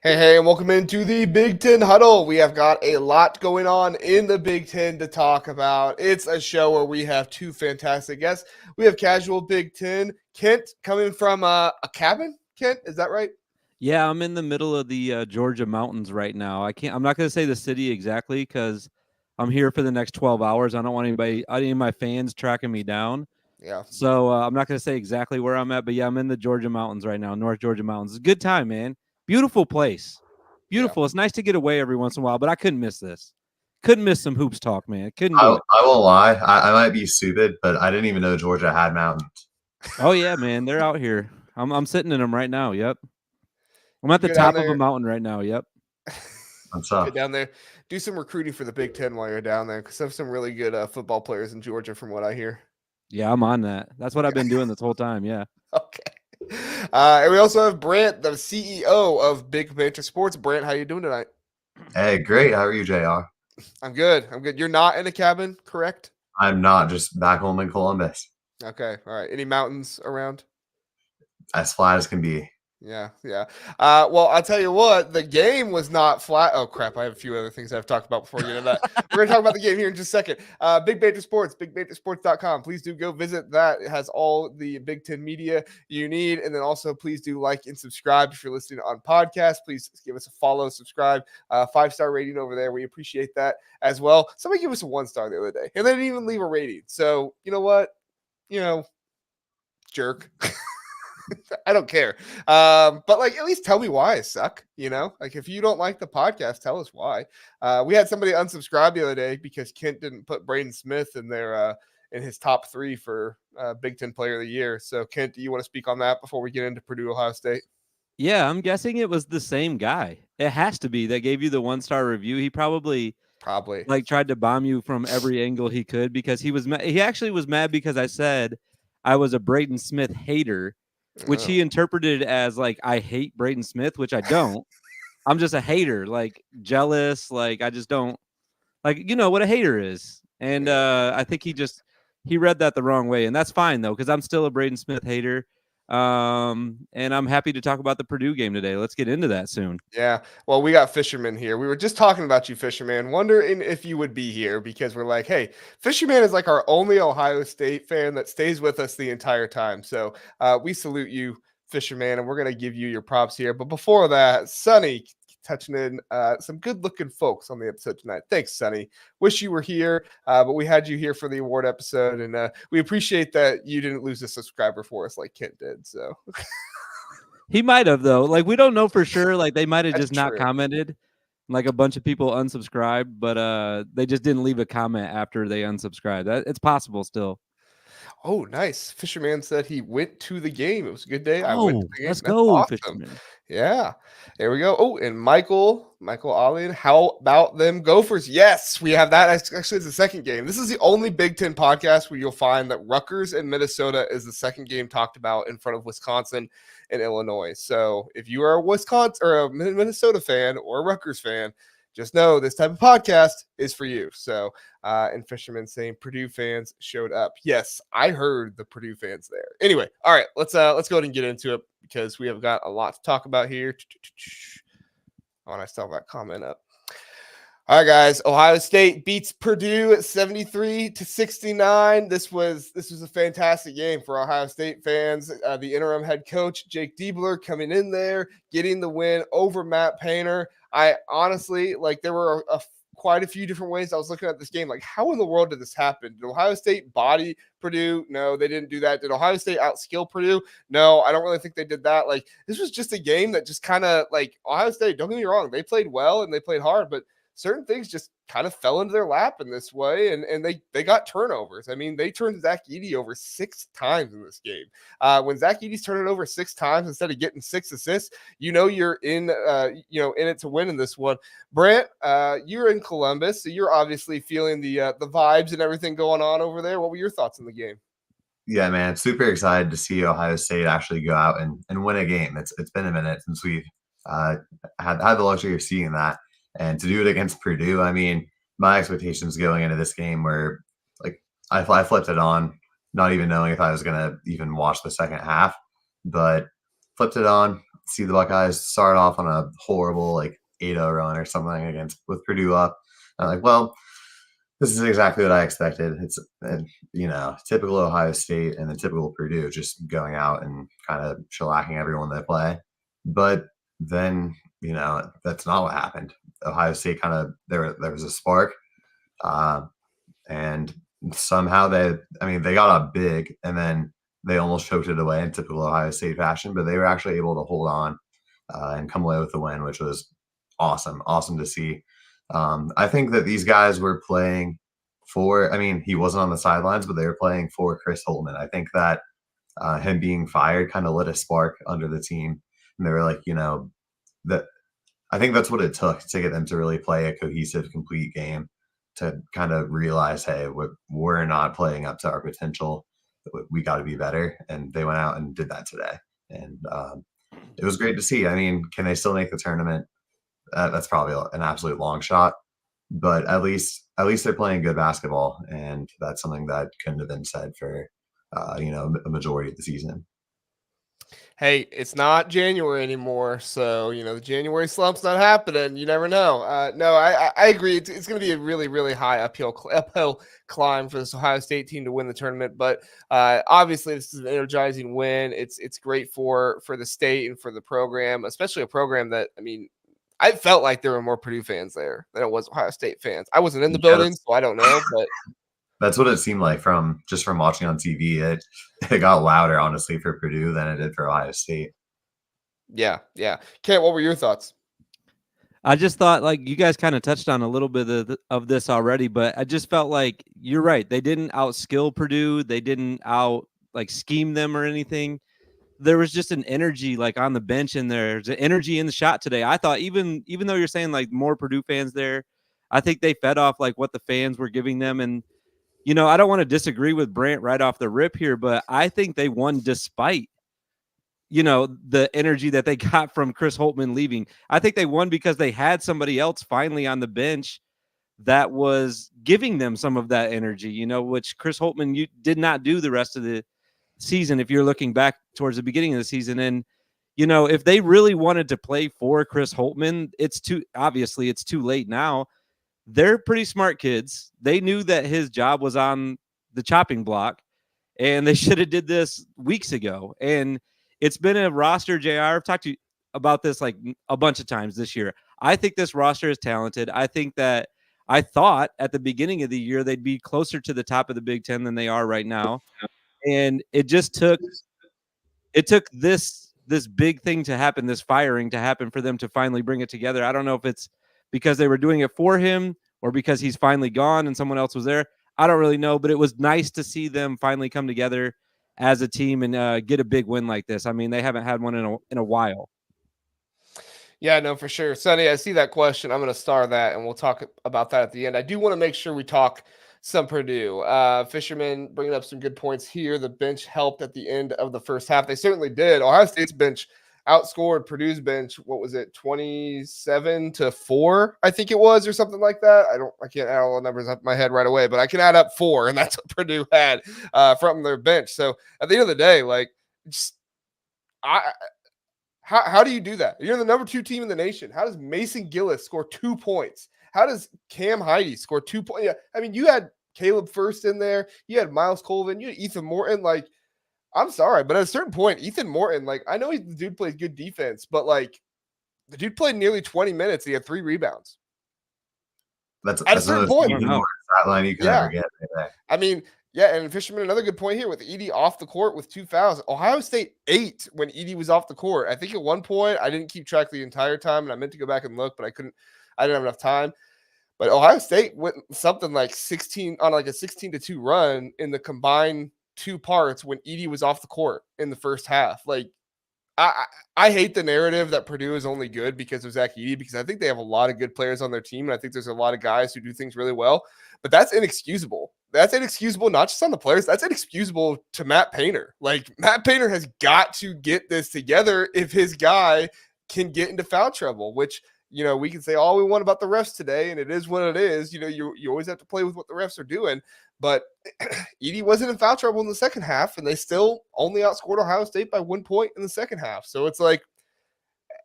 Hey, and welcome into the Big Ten Huddle. We have got a lot going on in the Big Ten to talk about. It's a show where we have two fantastic guests. We have casual Big Ten, Kent, coming from a cabin. Kent, is that right? Yeah, I'm in the middle of the Georgia mountains right now. I'm not going to say the city exactly because I'm here for the next 12 hours. I don't want any of my fans tracking me down. Yeah. So I'm not going to say exactly where I'm at, but yeah, I'm in the Georgia mountains right now, North Georgia mountains. It's a good time, man. Beautiful place. Yeah. Beautiful. It's nice to get away every once in a while, but I couldn't miss this. Couldn't miss some hoops talk, man. Couldn't do I, it. I won't lie. I might be stupid, but I didn't even know Georgia had mountains. Oh yeah, man. They're out here. I'm sitting in them right now. Yep. I'm at the Go down top of a there. mountain right now. Yep. What's Get up? down there. Do some recruiting for the Big Ten while you're down there because there's some really good football players in Georgia from what I hear. Yeah, I'm on that. That's what I've been doing this whole time. Yeah. Okay. And we also have Brant, the CEO of Big Banter Sports. Brant, how you doing tonight? Hey, great. How are you, JR? I'm good. You're not in a cabin, correct? I'm not, just back home in Columbus. Okay. All right. Any mountains around? As flat as can be. Yeah. Well, I'll tell you what, the game was not flat. Oh, crap. I have a few other things I've talked about before you get into that. We're going to talk about the game here in just a second. Big Banter Sports, bigbantersports.com. Please do go visit that. It has all the Big Ten media you need. And then also, please do like and subscribe if you're listening on podcast. Please give us a follow, subscribe, 5-star rating over there. We appreciate that as well. Somebody gave us a 1-star the other day, and they didn't even leave a rating. So, you know what? Jerk. I don't care. But at least tell me why I suck. If you don't like the podcast, tell us why. We had somebody unsubscribe the other day because Kent didn't put Braden Smith in their in his top 3 for Big Ten Player of the Year. So Kent, do you want to speak on that before we get into Purdue, Ohio State? Yeah, I'm guessing it was the same guy. It has to be that gave you the 1-star review. He probably tried to bomb you from every angle he could because he actually was mad because I said I was a Braden Smith hater, which he interpreted as I hate Braden Smith, which I don't. I'm just a hater, jealous, I just don't what a hater is. And I think he read that the wrong way, and that's fine though because I'm still a Braden Smith hater. And I'm happy to talk about the Purdue game today. Let's get into that soon. Yeah. Well, we got Fisherman here. We were just talking about you, Fisherman, wondering if you would be here because we're like, hey, Fisherman is our only Ohio State fan that stays with us the entire time. So we salute you, Fisherman, and we're going to give you your props here. But before that, Sonny touching in some good-looking folks on the episode tonight. Thanks, Sonny. Wish you were here, but we had you here for the award episode, and we appreciate that you didn't lose a subscriber for us like Kent did. So he might have though. We don't know for sure. They might have just true. not commented. A bunch of people unsubscribed, but they just didn't leave a comment after they unsubscribed. It's possible still. Oh, nice. Fisherman said he went to the game. It was a good day. I Oh, went to the game. let's That's go, awesome. Fisherman. Yeah. There we go. Oh, and Michael Allen, how about them Gophers? Yes, we have that. Actually, it's the second game. This is the only Big Ten podcast where you'll find that Rutgers and Minnesota is the second game talked about in front of Wisconsin and Illinois. So if you are a Wisconsin or a Minnesota fan or a Rutgers fan, just know this type of podcast is for you. So, and Fisherman saying Purdue fans showed up. Yes, I heard the Purdue fans there. Anyway, all right, let's go ahead and get into it because we have got a lot to talk about here. Oh, and I still have that comment up. All right, guys. Ohio State beats Purdue at 73-69. This was a fantastic game for Ohio State fans. The interim head coach Jake Diebler coming in there, getting the win over Matt Painter. I honestly there were quite a few different ways I was looking at this game. How in the world did this happen? Did Ohio State body Purdue? No, they didn't do that. Did Ohio State outskill Purdue? No, I don't really think they did that. This was just a game that just kind of Ohio State, don't get me wrong, they played well and they played hard, but certain things just kind of fell into their lap in this way, and they got turnovers. I mean, they turned Zach Edey over 6 times in this game. When Zach Edey's turning it over 6 times instead of getting 6 assists, you're in it to win in this one. Brant, you're in Columbus, so you're obviously feeling the vibes and everything going on over there. What were your thoughts on the game? Yeah, man, super excited to see Ohio State actually go out and win a game. It's been a minute since we've had the luxury of seeing that. And to do it against Purdue, I mean, my expectations going into this game were I flipped it on, not even knowing if I was going to even watch the second half, but flipped it on, see the Buckeyes start off on a horrible like 8-0 run or something with Purdue up. I'm like, well, this is exactly what I expected. It's typical Ohio State and the typical Purdue just going out and kind of shellacking everyone they play. But then that's not what happened. Ohio State there was a spark, and somehow they got up big and then they almost choked it away in typical Ohio State fashion. But they were actually able to hold on and come away with the win, which was awesome to see. I think that these guys were playing he wasn't on the sidelines, but they were playing for Chris Holtmann. I think that him being fired kind of lit a spark under the team. And they were like, that I think that's what it took to get them to really play a cohesive, complete game, to kind of realize, hey, we're not playing up to our potential. We got to be better. And they went out and did that today. And it was great to see. I mean, can they still make the tournament? That's probably an absolute long shot, but at least they're playing good basketball, and that's something that couldn't have been said for a majority of the season. Hey, it's not January anymore, so the January slump's not happening. You never know. No, I agree. It's going to be a really, really high uphill climb for this Ohio State team to win the tournament. But obviously, this is an energizing win. It's great for the state and for the program, especially a program that I felt like there were more Purdue fans there than it was Ohio State fans. I wasn't in the building, so I don't know, but that's what it seemed like from watching on TV. It got louder, honestly, for Purdue than it did for Ohio State. Yeah. Kent, what were your thoughts? I just thought, like, you guys kind of touched on a little bit of this already, but I just felt like you're right. They didn't outskill Purdue. They didn't scheme them or anything. There was just an energy like on the bench, and there's an energy in the shot today. I thought even though you're saying like more Purdue fans there, I think they fed off like what the fans were giving them. And, I don't want to disagree with Brant right off the rip here, but I think they won despite, the energy that they got from Chris Holtmann leaving. I think they won because they had somebody else finally on the bench that was giving them some of that energy, which Chris Holtmann did not do the rest of the season if you're looking back towards the beginning of the season. And if they really wanted to play for Chris Holtmann, it's too late now. They're pretty smart kids. They knew that his job was on the chopping block, and they should have did this weeks ago. And it's been a roster, JR, I've talked to you about this like a bunch of times this year. I think this roster is talented. I thought at the beginning of the year they'd be closer to the top of the Big Ten than they are right now. And it just took this big thing to happen, this firing to happen for them to finally bring it together. I don't know if it's because they were doing it for him or because he's finally gone and someone else was there. I don't really know, but it was nice to see them finally come together as a team and get a big win like this. I mean, they haven't had one in a while. Yeah, no, for sure. Sonny, I see that question. I'm going to star that, and we'll talk about that at the end. I do want to make sure we talk some Purdue. Fisherman bringing up some good points here. The bench helped at the end of the first half. They certainly did. Ohio State's bench outscored Purdue's bench. What was it? 27-4, I think it was, or something like that. I can't add all the numbers up in my head right away, but I can add up 4, and that's what Purdue had from their bench. So at the end of the day, how do you do that? You're the number 2 team in the nation. How does Mason Gillis score 2 points? How does Cam Heide score 2 points? Yeah, I mean, you had Caleb First in there. You had Miles Colvin. You had Ethan Morton. I'm sorry, but at a certain point, Ethan Morton, I know the dude plays good defense, but the dude played nearly 20 minutes. He had 3 rebounds. That's a certain point. Line you can ever get. Right. I mean, yeah, and Fisherman, another good point here with Edey off the court with 2 fouls. Ohio State 8 when Edey was off the court. I think at one point, I didn't keep track the entire time, and I meant to go back and look, but I didn't have enough time. But Ohio State went something like 16 on a 16-2 run in the combined 2 parts when Edey was off the court in the first half. I hate the narrative that Purdue is only good because of Zach Edey, because I think they have a lot of good players on their team, and I think there's a lot of guys who do things really well. But that's inexcusable. That's inexcusable, not just on the players. That's inexcusable to Matt Painter. Matt Painter has got to get this together if his guy can get into foul trouble, which, we can say all we want about the refs today, and it is what it is. You always have to play with what the refs are doing. But Edey wasn't in foul trouble in the second half, and they still only outscored Ohio State by 1 point in the second half. So it's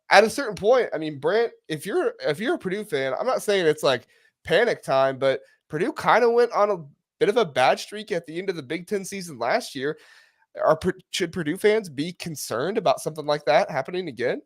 at a certain point, I mean, Brant, if you're a Purdue fan, I'm not saying it's like panic time, but Purdue kind of went on a bit of a bad streak at the end of the Big Ten season last year. Should Purdue fans be concerned about something like that happening again?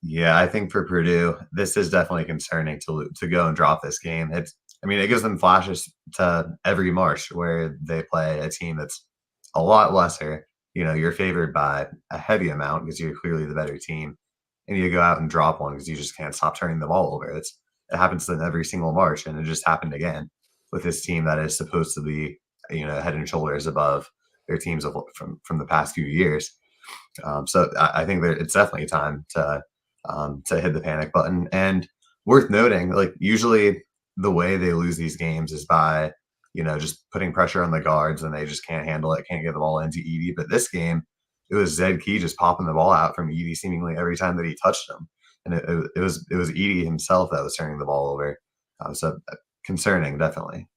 Yeah, I think for Purdue, this is definitely concerning to go and drop this game. It gives them flashes to every March where they play a team that's a lot lesser. You're favored by a heavy amount because you're clearly the better team, and you go out and drop one because you just can't stop turning the ball over. It happens to them every single March, and it just happened again with this team that is supposed to be, head and shoulders above their teams from the past few years. So I think that it's definitely time to hit the panic button. And worth noting, like usually the way they lose these games is by, just putting pressure on the guards and they just can't handle it, can't get the ball into Edey. But this game, it was Zed Key just popping the ball out from Edey seemingly every time that he touched him. And it was Edey himself that was turning the ball over. So concerning, definitely.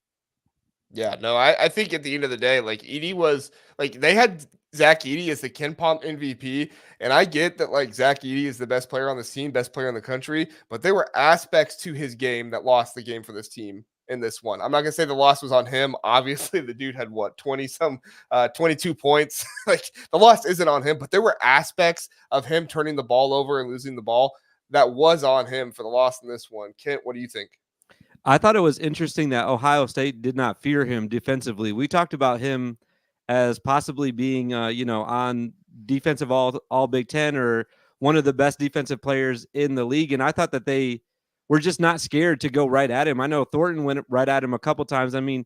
Yeah, no, I think at the end of the day, like Edey was like they had Zach Edey as the Ken Pom MVP, and I get that like Zach Edey is the best player on this team, best player in the country, but there were aspects to his game that lost the game for this team in this one. I'm not gonna say the loss was on him. Obviously, the dude had 22 points. Like the loss isn't on him, but there were aspects of him turning the ball over and losing the ball that was on him for the loss in this one. Kent, what do you think? I thought it was interesting that Ohio State did not fear him defensively. We talked about him as possibly being, on defensive all Big Ten or one of the best defensive players in the league. And I thought that they were just not scared to go right at him. I know Thornton went right at him a couple times. I mean,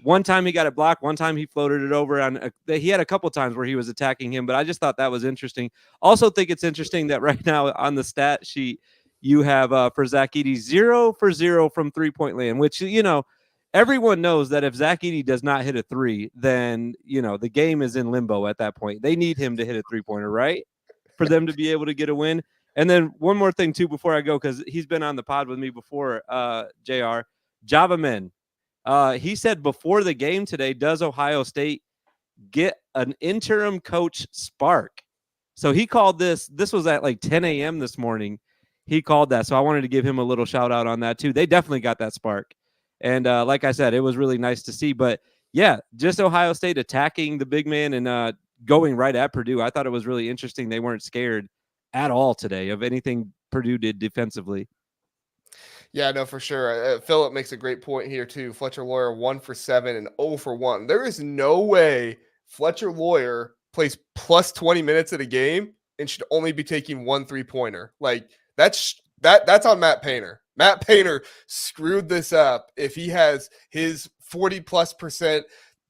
one time he got it blocked. One time he floated it over. He had a couple times where he was attacking him, but I just thought that was interesting. Also think it's interesting that right now on the stat sheet, you have for Zach Edey 0 for 0 from 3-point land, which, everyone knows that if Zach Edey does not hit a three, then, the game is in limbo at that point. They need him to hit a 3-pointer, right? For them to be able to get a win. And then one more thing, too, before I go, because he's been on the pod with me before, JR. Javamen. He said before the game today, does Ohio State get an interim coach spark? So he called this was at like 10 a.m. this morning. He called that. So I wanted to give him a little shout out on that too. They definitely got that spark. And like I said, it was really nice to see. But yeah, just Ohio State attacking the big man and going right at Purdue. I thought it was really interesting. They weren't scared at all today of anything Purdue did defensively. Yeah, no, for sure. Philip makes a great point here too. Fletcher Loyer 1 for 7 and 0 for 1. There is no way Fletcher Loyer plays plus 20 minutes at a game and should only be taking 1 3-pointer. Like that's on Matt Painter. Matt Painter screwed this up. If he has his 40+%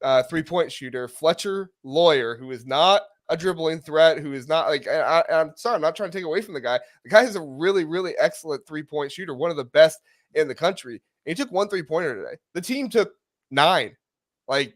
3-point shooter, Fletcher Loyer, who is not a dribbling threat, who is not like, I'm sorry, I'm not trying to take away from the guy. The guy is a really, really excellent 3-point shooter, one of the best in the country. And he took 1 3-pointer today. The team took 9. Like,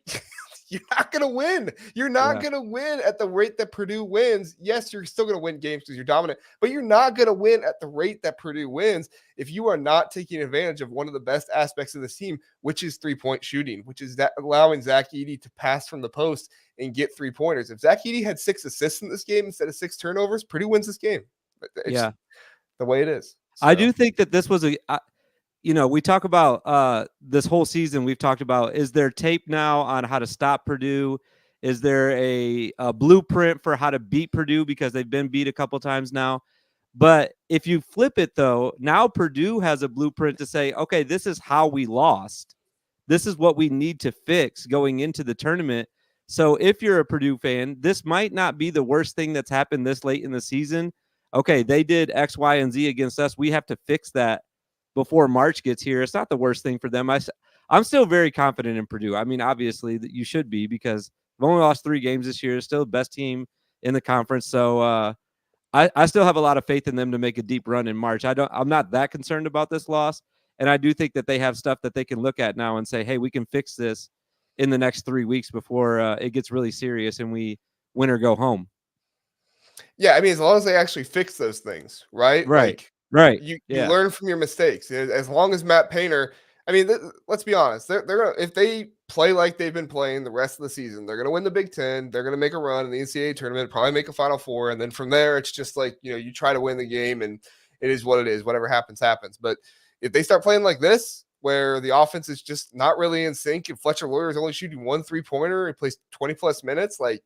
you're not going to win. You're not going to win at the rate that Purdue wins. Yes, you're still going to win games because you're dominant, but you're not going to win at the rate that Purdue wins if you are not taking advantage of one of the best aspects of this team, which is 3-point shooting, which is that allowing Zach Edey to pass from the post and get 3-pointers. If Zach Edey had 6 assists in this game instead of 6 turnovers, Purdue wins this game. It's the way it is. So. I do think that this was we talk about this whole season. We've talked about, is there tape now on how to stop Purdue? Is there a blueprint for how to beat Purdue because they've been beat a couple times now? But if you flip it, though, now Purdue has a blueprint to say, okay, this is how we lost. This is what we need to fix going into the tournament. So if you're a Purdue fan, this might not be the worst thing that's happened this late in the season. Okay, they did X, Y, and Z against us. We have to fix that before March gets here. It's not the worst thing for them. I'm still very confident in Purdue. I mean, obviously that you should be because they've only lost 3 games this year. It's still the best team in the conference. So I still have a lot of faith in them to make a deep run in March. I'm not that concerned about this loss. And I do think that they have stuff that they can look at now and say, hey, we can fix this in the next 3 weeks before it gets really serious and we win or go home. Yeah, I mean, as long as they actually fix those things, right? Right. Like, right. You learn from your mistakes. As long as Matt Painter I mean, let's be honest. They're gonna, if they play like they've been playing the rest of the season, they're gonna win the Big Ten. They're gonna make a run in the NCAA tournament, probably make a Final Four, and then from there, it's just like, you try to win the game, and it is what it is. Whatever happens, happens. But if they start playing like this, where the offense is just not really in sync, and Fletcher Loyer is only shooting 1 3-pointer, he plays 20+ minutes, like.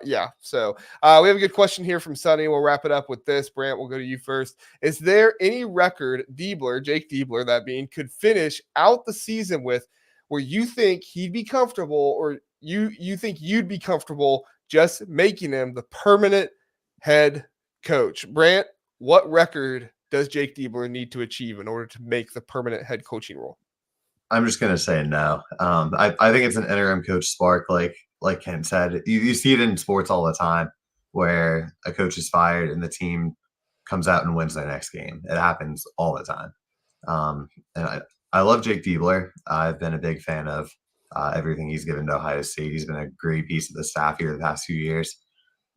Yeah. So we have a good question here from Sonny. We'll wrap it up with this. Brant, we'll go to you first. Is there any record Jake Diebler, that being, could finish out the season with where you think he'd be comfortable, or you think you'd be comfortable just making him the permanent head coach? Brant, what record does Jake Diebler need to achieve in order to make the permanent head coaching role? I'm just going to say no. I think it's an interim coach spark, like Ken said. You see it in sports all the time where a coach is fired and the team comes out and wins their next game. It happens all the time. And I love Jake Diebler. I've been a big fan of everything he's given to Ohio State. He's been a great piece of the staff here the past few years.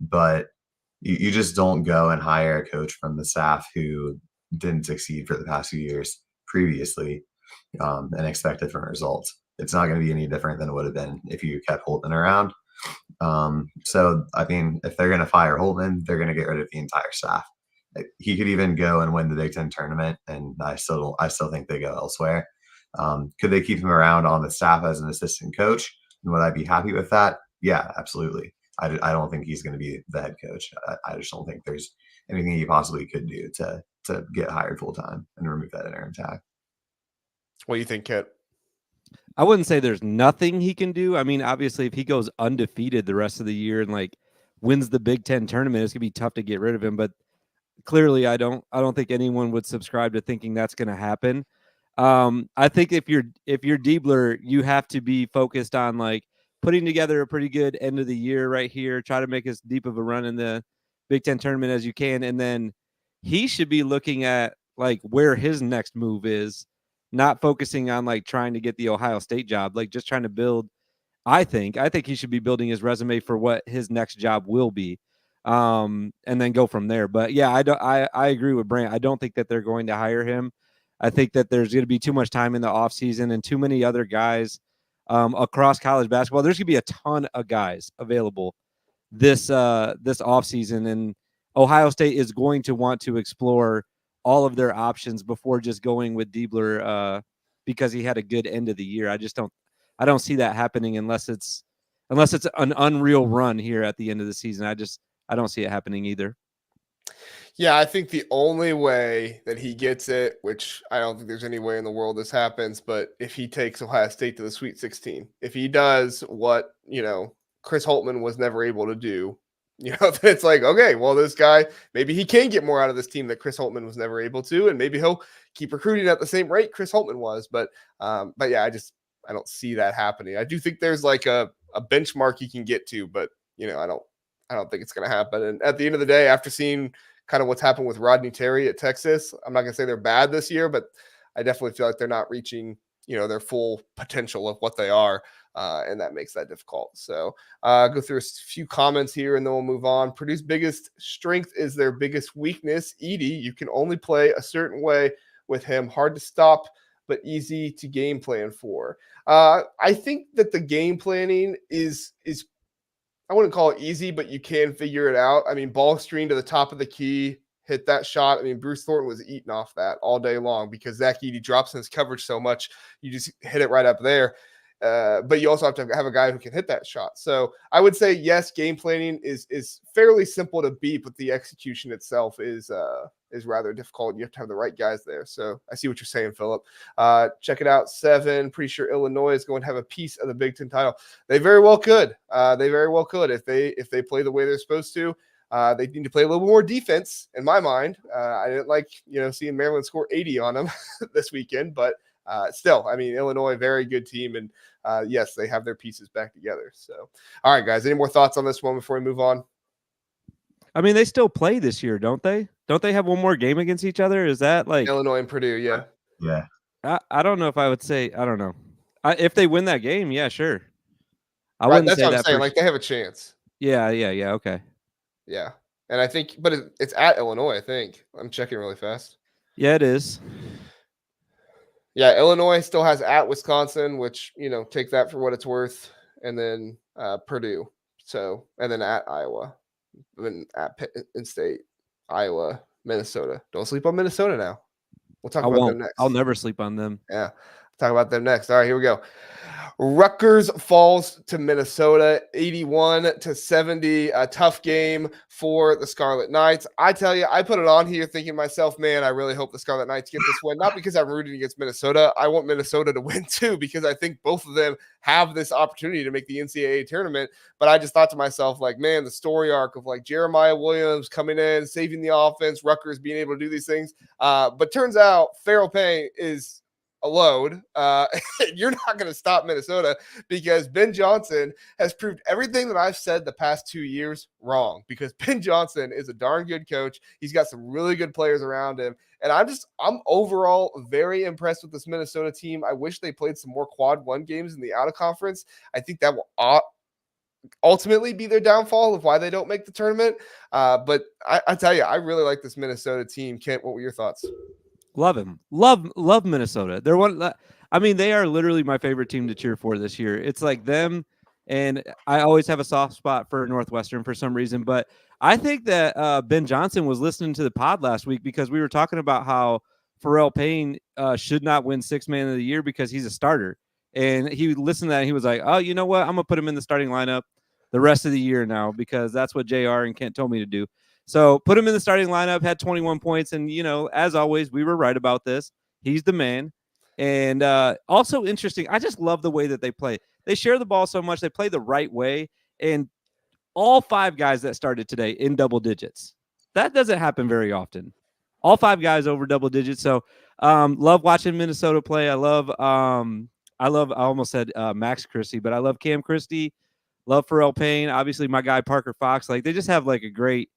But you just don't go and hire a coach from the staff who didn't succeed for the past few years previously and expect different results. It's not going to be any different than it would have been if you kept Holtman around. So, I mean, if they're going to fire Holtman, they're going to get rid of the entire staff. He could even go and win the Big Ten tournament, and I still think they go elsewhere. Could they keep him around on the staff as an assistant coach? And would I be happy with that? Yeah, absolutely. I don't think he's going to be the head coach. I just don't think there's anything he possibly could do to get hired full time and remove that interim tag. What do you think, Kit? I wouldn't say there's nothing he can do. I mean, obviously, if he goes undefeated the rest of the year and like wins the Big Ten tournament, it's gonna be tough to get rid of him. But clearly, I don't think anyone would subscribe to thinking that's gonna happen. I think if you're Diebler, you have to be focused on like putting together a pretty good end of the year right here. Try to make as deep of a run in the Big Ten tournament as you can, and then he should be looking at like where his next move is. Not focusing on like trying to get the Ohio State job, like just trying to build. I think he should be building his resume for what his next job will be, and then go from there. But yeah, I agree with Brant. I don't think that they're going to hire him. I think that there's going to be too much time in the offseason and too many other guys across college basketball. There's going to be a ton of guys available this offseason, and Ohio State is going to want to explore all of their options before just going with Diebler because he had a good end of the year. I don't see that happening unless it's an unreal run here at the end of the season. I don't see it happening either. Yeah, I think the only way that he gets it, which I don't think there's any way in the world this happens, but if he takes Ohio State to the Sweet 16, if he does what, Chris Holtman was never able to do, it's like, okay, well, this guy, maybe he can get more out of this team that Chris Holtman was never able to, and maybe he'll keep recruiting at the same rate Chris Holtman was. But yeah, I don't see that happening. I do think there's like a benchmark he can get to, but I don't think it's going to happen. And at the end of the day, after seeing kind of what's happened with Rodney Terry at Texas, I'm not going to say they're bad this year, but I definitely feel like they're not reaching, their full potential of what they are. And that makes that difficult. So go through a few comments here and then we'll move on. Purdue's biggest strength is their biggest weakness. Edie, you can only play a certain way with him. Hard to stop, but easy to game plan for. I think that the game planning is I wouldn't call it easy, but you can figure it out. I mean, ball screen to the top of the key, hit that shot. I mean, Bruce Thornton was eating off that all day long because Zach Edey drops in his coverage so much. You just hit it right up there. But you also have to have a guy who can hit that shot. So I would say, yes, game planning is fairly simple to beat, but the execution itself is rather difficult. You have to have the right guys there. So I see what you're saying, Philip. Check it out. 7. Pretty sure Illinois is going to have a piece of the Big Ten title. They very well could. They very well could if they play the way they're supposed to. They need to play a little more defense, in my mind. I didn't like seeing Maryland score 80 on them this weekend, but still, I mean, Illinois, very good team, and yes, they have their pieces back together. So, all right, guys, any more thoughts on this one before we move on? I mean, they still play this year, don't they? Don't they have one more game against each other? Is that like Illinois and Purdue? Yeah. Yeah. I don't know if I would say. I don't know. If they win that game, yeah, sure. I right, wouldn't that's say what that I'm saying. Like they have a chance. Yeah. Okay. Yeah, and I think, but it's at Illinois. I think I'm checking really fast. Yeah, it is. Yeah, Illinois still has at Wisconsin, which, take that for what it's worth, and then Purdue. So, and then at Iowa, then at Penn State, Iowa, Minnesota. Don't sleep on Minnesota now. We'll talk about them next. I'll never sleep on them. Yeah, talk about them next. All right, here we go. Rutgers falls to Minnesota 81-70. A tough game for the Scarlet Knights. I tell you, I put it on here thinking to myself, man, I really hope the Scarlet Knights get this win. Not because I'm rooting against Minnesota. I want Minnesota to win too, because I think both of them have this opportunity to make the NCAA tournament. But I just thought to myself, like, man, the story arc of like Jeremiah Williams coming in, saving the offense, Rutgers being able to do these things. But turns out Farrell Payne is a load. You're not going to stop Minnesota, because Ben Johnson has proved everything that I've said the past 2 years wrong, because Ben Johnson is a darn good coach. He's got some really good players around him. And I'm overall very impressed with this Minnesota team. I wish they played some more quad one games in the out of conference. I think that will ultimately be their downfall of why they don't make the tournament. But I tell you, I really like this Minnesota team. Kent, what were your thoughts? Love him. Love Minnesota. They're they are literally my favorite team to cheer for this year. It's like them, and I always have a soft spot for Northwestern for some reason. But I think that Ben Johnson was listening to the pod last week, because we were talking about how Farrell Payne should not win Sixth Man of the Year because he's a starter. And he listened to that and he was like, oh, you know what? I'm going to put him in the starting lineup the rest of the year now, because that's what JR and Kent told me to do. So put him in the starting lineup, had 21 points. And, as always, we were right about this. He's the man. And also interesting, I just love the way that they play. They share the ball so much. They play the right way. And all 5 guys that started today in double digits. That doesn't happen very often. All 5 guys over double digits. So love watching Minnesota play. I almost said Max Christie, but I love Cam Christie. Love Farrell Payne. Obviously, my guy Parker Fox. Like, they just have like a great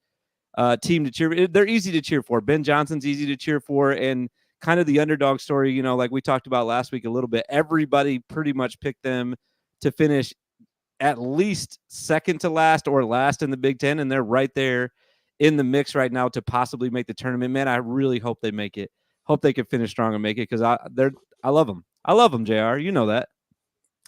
team to cheer. They're easy to cheer for. Ben Johnson's easy to cheer for, and kind of the underdog story, like we talked about last week a little bit. Everybody pretty much picked them to finish at least second to last or last in the Big Ten, and they're right there in the mix right now to possibly make the tournament. Man, I really hope they make it. Hope they can finish strong and make it, because I love them. I love them, JR. You know that.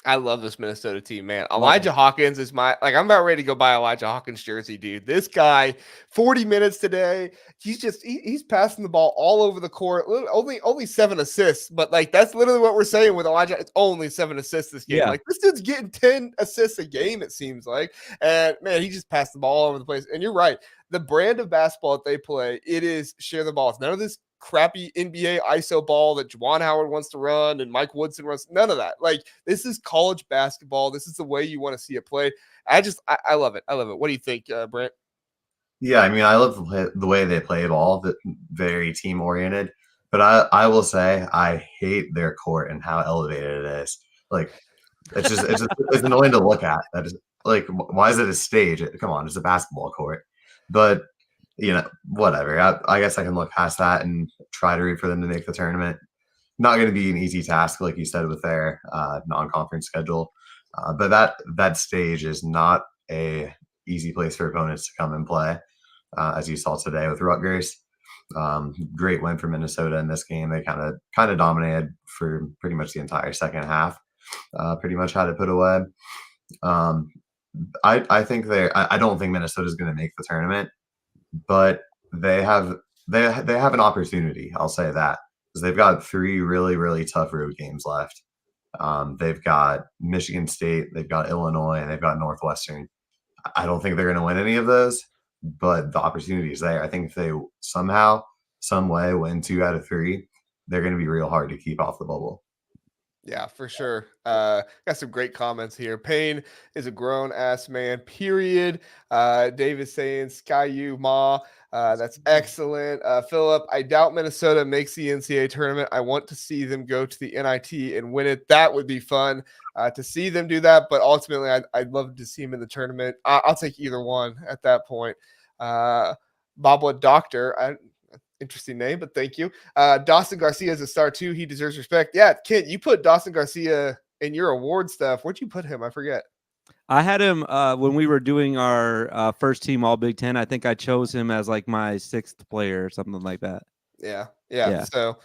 I love this Minnesota team, man. Elijah Hawkins is I'm about ready to go buy Elijah Hawkins jersey, dude. This guy, 40 minutes today. He's passing the ball all over the court. Only 7 assists, but like, that's literally what we're saying with Elijah. It's only 7 assists this game. Yeah. Like, this dude's getting 10 assists a game, it seems like. And man, he just passed the ball all over the place. And you're right. The brand of basketball that they play, it is share the ball. It's none of this crappy NBA ISO ball that Juwan Howard wants to run and Mike Woodson runs. None of that. Like, this is college basketball. This is the way you want to see it played. I love it. I love it. What do you think, Brant? Yeah, I love the way they play ball, very team oriented. But I will say I hate their court and how elevated it is. Like, it's annoying to look at. That is, like, why is it a stage? Come on, it's a basketball court. But whatever. I guess I can look past that and try to root for them to make the tournament. Not going to be an easy task, like you said, with their non-conference schedule. But that stage is not a easy place for opponents to come and play, as you saw today with Rutgers. Great win for Minnesota in this game. They kind of dominated for pretty much the entire second half. Pretty much had it put away. I think I don't think Minnesota is going to make the tournament. But they have an opportunity. I'll say that, because they've got 3 really, really tough road games left. They've got Michigan State, they've got Illinois, and they've got Northwestern. I don't think they're going to win any of those, but the opportunity is there. I think if they somehow, some way win 2 out of 3, they're going to be real hard to keep off the bubble. Yeah, for sure. Got some great comments here. Payne is a grown-ass man, period. Dave is saying, Sky you, Ma. That's excellent. Philip, I doubt Minnesota makes the NCAA tournament. I want to see them go to the NIT and win it. That would be fun to see them do that. But ultimately, I'd love to see them in the tournament. I'll take either one at that point. Bobwa Doctor, interesting name, but thank you. Dawson Garcia is a star too. He deserves respect. Yeah, Kent, you put Dawson Garcia in your award stuff. Where'd you put him? I forget. I had him when we were doing our first team All Big Ten. I think I chose him as like my 6th player or something like that. Yeah. So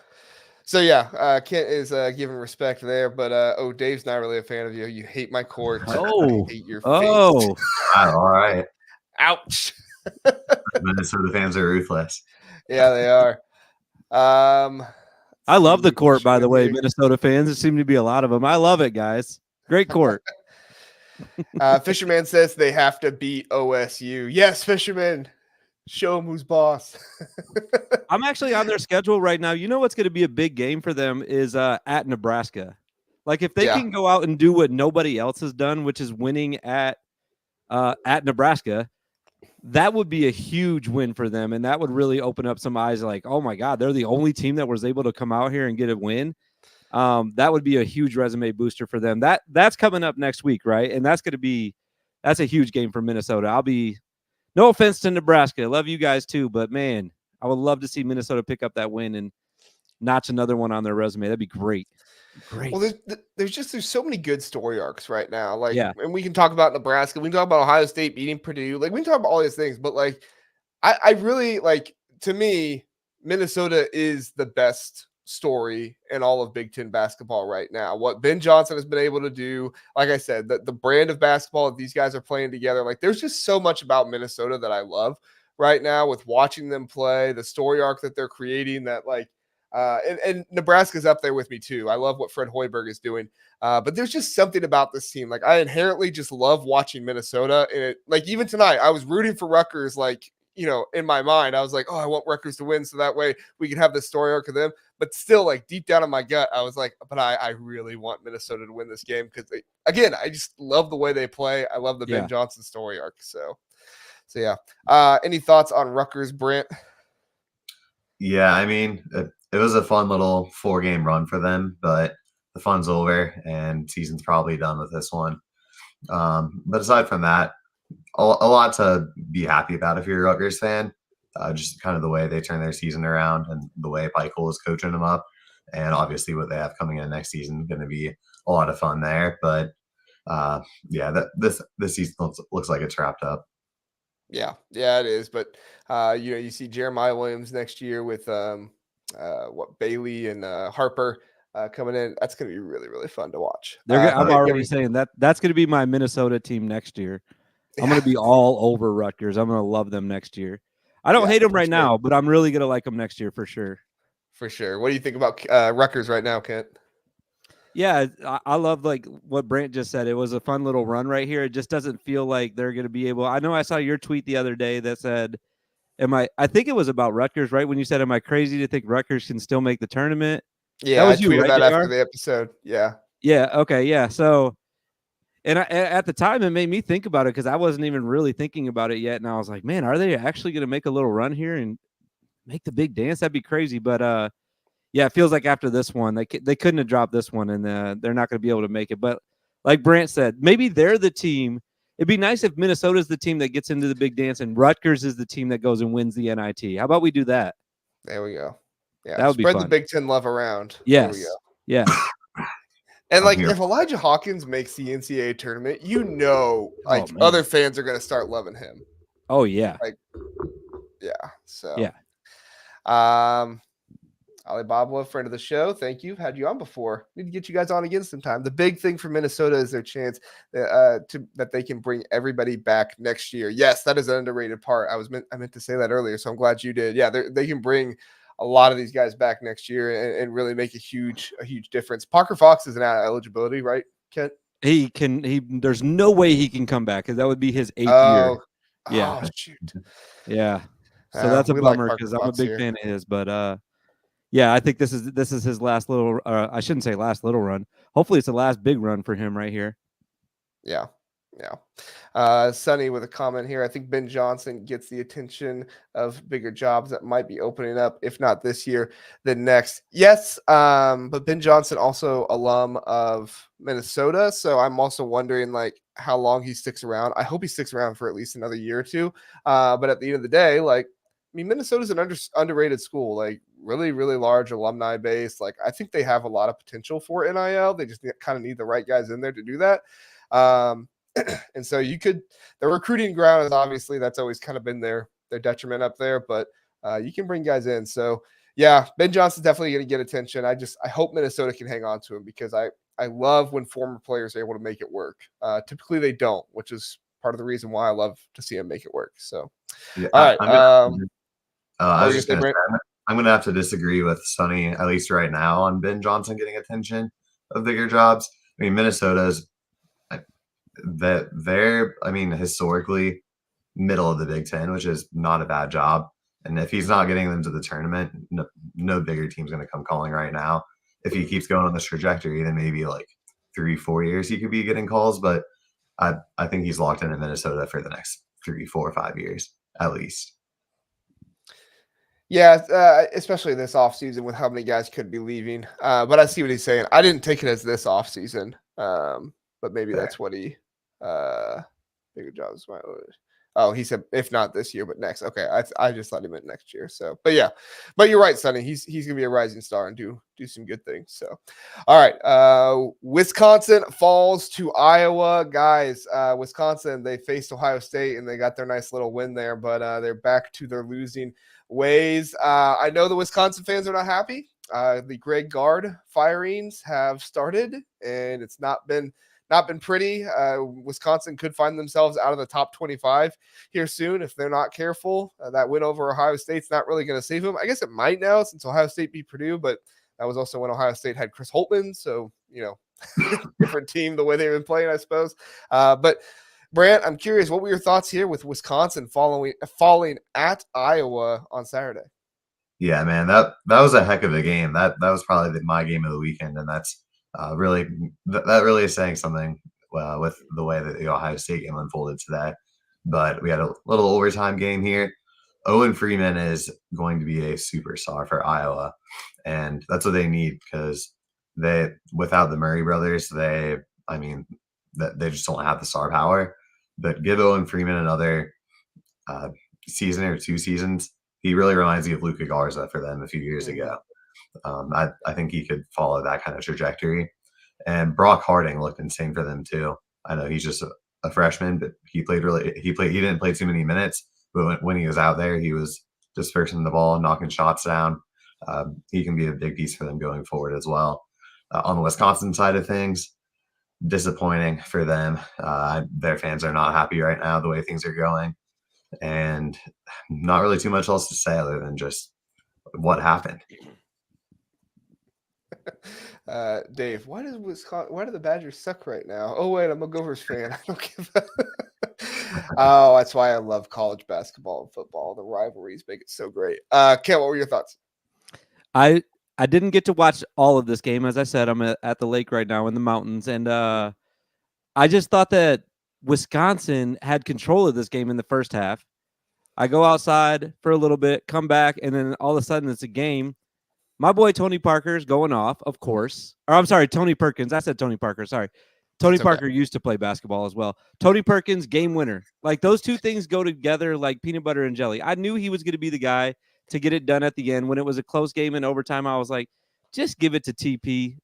So yeah, Kent is giving respect there, but Dave's not really a fan of you. You hate my court. Oh, I hate your face. oh, all right. Ouch. Minnesota fans are ruthless. Yeah, they are. I love the court, by the way, here. Minnesota fans. There seem to be a lot of them. I love it, guys. Great court. Fisherman says they have to beat OSU. Yes, Fisherman. Show them who's boss. I'm actually on their schedule right now. You know what's going to be a big game for them is at Nebraska. Like if they can go out and do what nobody else has done, which is winning at Nebraska, that would be a huge win for them, and that would really open up some eyes. Like, oh my God, they're the only team that was able to come out here and get a win. That would be a huge resume booster for them. That's coming up next week, right? And that's a huge game for Minnesota. No offense to Nebraska, love you guys too, but man, I would love to see Minnesota pick up that win and notch another one on their resume. That'd be great. Great. Well, there's so many good story arcs right now. Like, and we can talk about Nebraska, we can talk about Ohio State beating Purdue, like we can talk about all these things, but like, I really like, to me, Minnesota is the best story in all of Big Ten basketball right now. What Ben Johnson has been able to do, like I said, the brand of basketball that these guys are playing together, like there's just so much about Minnesota that I love right now with watching them play, the story arc that they're creating, that like, and Nebraska's up there with me too. I love what Fred Hoiberg is doing. But there's just something about this team. Like I inherently just love watching Minnesota. And it, like even tonight, I was rooting for Rutgers, like, you know, in my mind, I was like, oh, I want Rutgers to win so that way we can have this story arc of them. But still, like deep down in my gut, I was like, but I really want Minnesota to win this game because, again, I just love the way they play. I love the Ben Johnson story arc. So yeah. Any thoughts on Rutgers, Brant? Yeah, I mean, it was a fun little 4-game run for them, but the fun's over and season's probably done with this one. But aside from that, a lot to be happy about if you're a Rutgers fan. Just kind of the way they turn their season around and the way Michael is coaching them up. And obviously what they have coming in next season going to be a lot of fun there. But this season looks like it's wrapped up. Yeah, it is. But you see Jeremiah Williams next year with Bailey and Harper coming in. That's going to be really, really fun to watch. I'm already saying that's going to be my Minnesota team next year. I'm going to be all over Rutgers. I'm going to love them next year. I don't hate them right now, but I'm really going to like them next year for sure. For sure. What do you think about Rutgers right now, Kent? Yeah, I love like what Brant just said. It was a fun little run right here. It just doesn't feel like they're going to be able. I know I saw your tweet the other day that said, I think it was about Rutgers, right? When you said, am I crazy to think Rutgers can still make the tournament? Yeah, that was I tweeted that after the episode. Yeah. Yeah. Okay. Yeah. So, and at the time, it made me think about it because I wasn't even really thinking about it yet. And I was like, man, are they actually going to make a little run here and make the big dance? That'd be crazy. But yeah, it feels like after this one, they couldn't have dropped this one, and they're not going to be able to make it. But like Brant said, maybe they're the team. It'd be nice if Minnesota's the team that gets into the big dance and Rutgers is the team that goes and wins the NIT. How about we do that? There we go. Yeah, that would spread be fun. The Big Ten love around. Yes. There we go. Yeah. And like if Elijah Hawkins makes the NCAA tournament, other fans are going to start loving him. Oh yeah. So yeah. Alibaba, friend of the show, thank you. Had you on before. Need to get you guys on again sometime. The big thing for Minnesota is their chance that they can bring everybody back next year. Yes, that is an underrated part. I meant to say that earlier, so I'm glad you did. Yeah, they can bring a lot of these guys back next year and really make a huge difference. Parker Fox is an out of eligibility, right, Kent? There's no way he can come back because that would be his 8th year. Yeah. Oh, shoot. Yeah. So that's a bummer because I'm a big fan of his, but yeah, I think this is his last little. I shouldn't say last little run. Hopefully, it's the last big run for him right here. Yeah. Sonny with a comment here. I think Ben Johnson gets the attention of bigger jobs that might be opening up, if not this year, then next. Yes, but Ben Johnson also alum of Minnesota, so I'm also wondering like how long he sticks around. I hope he sticks around for at least another year or two. But at the end of the day, like. I mean, Minnesota's an underrated school, like really, really large alumni base. Like I think they have a lot of potential for NIL. They just kind of need the right guys in there to do that. And so the recruiting ground is obviously that's always kind of been their detriment up there, but you can bring guys in. So Yeah, Ben Johnson's definitely going to get attention. I hope Minnesota can hang on to him because I love when former players are able to make it work. Typically they don't, which is part of the reason why I love to see him make it work. So, Yeah, all right. I was just going to say, I'm going to have to disagree with Sonny, at least right now, on Ben Johnson getting attention of bigger jobs. I mean, Minnesota's historically middle of the Big Ten, which is not a bad job. And if he's not getting them to the tournament, no bigger team's going to come calling right now. If he keeps going on this trajectory, then maybe like 3-4 years he could be getting calls. But I think he's locked into Minnesota for the next 3, 4, 5 years at least. Yeah, especially this offseason with how many guys could be leaving. But I see what he's saying. I didn't take it as this offseason, but maybe that's what he bigger jobs. Oh, he said if not this year, but next. Okay, I just thought he meant next year. So, but you're right, Sonny. He's gonna be a rising star and do some good things. So, all right. Wisconsin falls to Iowa, guys. Wisconsin, they faced Ohio State and they got their nice little win there, but they're back to their losing ways. I know the Wisconsin fans are not happy. The Greg Gard firings have started, and it's not been pretty. Wisconsin could find themselves out of the top 25 here soon if they're not careful. That win over Ohio State's not really going to save them. I guess it might now since Ohio State beat Purdue, but that was also when Ohio State had Chris Holtmann. So, different team the way they've been playing, I suppose. But Brant, I'm curious, what were your thoughts here with Wisconsin falling at Iowa on Saturday? Yeah, man, that was a heck of a game. That was probably my game of the weekend, and that's really that really is saying something with the way that the Ohio State game unfolded today. But we had a little overtime game here. Owen Freeman is going to be a superstar for Iowa, and that's what they need because without the Murray brothers, they just don't have the star power. But give Owen Freeman another season or 2 seasons. He really reminds me of Luka Garza for them a few years ago. I think he could follow that kind of trajectory. And Brock Harding looked insane for them too. I know he's just a freshman, but he didn't play too many minutes, but when he was out there, he was dispersing the ball and knocking shots down. He can be a big piece for them going forward as well. On the Wisconsin side of things, disappointing for them. Their fans are not happy right now the way things are going. And not really too much else to say other than just what happened. Dave, why do the Badgers suck right now? Oh wait, I'm a Gophers fan. I don't give a Oh, that's why I love college basketball and football. The rivalries make it so great. Kent, what were your thoughts? I didn't get to watch all of this game. As I said, I'm at the lake right now in the mountains, and I just thought that Wisconsin had control of this game in the first half. I go outside for a little bit, come back, and then all of a sudden it's a game. My boy Tony Parker's going off, of course. Or I'm sorry, Tony Perkins. I said Tony Parker. Sorry. Tony Parker used to play basketball as well. Tony Perkins, game winner. Like those two things go together like peanut butter and jelly. I knew he was going to be the guy to get it done at the end. When it was a close game in overtime, I was like, just give it to TP.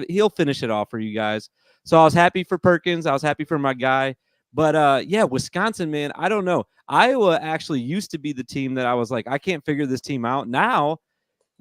He'll finish it off for you guys. So I was happy for Perkins. I was happy for my guy. But Wisconsin, man, I don't know. Iowa actually used to be the team that I was like, I can't figure this team out. Now,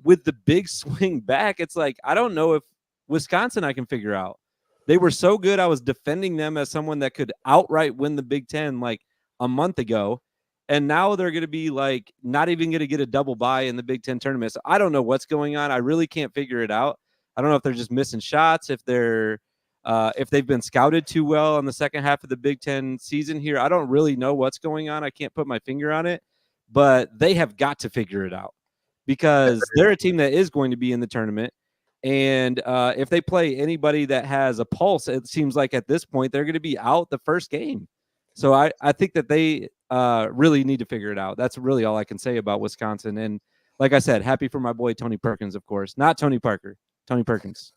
with the big swing back, it's like, I don't know if Wisconsin I can figure out. They were so good. I was defending them as someone that could outright win the Big Ten like a month ago. And now they're going to be like not even going to get a double bye in the Big Ten tournament. So I don't know what's going on. I really can't figure it out. I don't know if they're just missing shots, if they've been scouted too well on the second half of the Big Ten season here. I don't really know what's going on. I can't put my finger on it, but they have got to figure it out because they're a team that is going to be in the tournament. And if they play anybody that has a pulse, it seems like at this point, they're going to be out the first game. So I think that they really need to figure it out. That's really all I can say about Wisconsin. And like I said, happy for my boy, Tony Perkins, of course, not Tony Parker, Tony Perkins.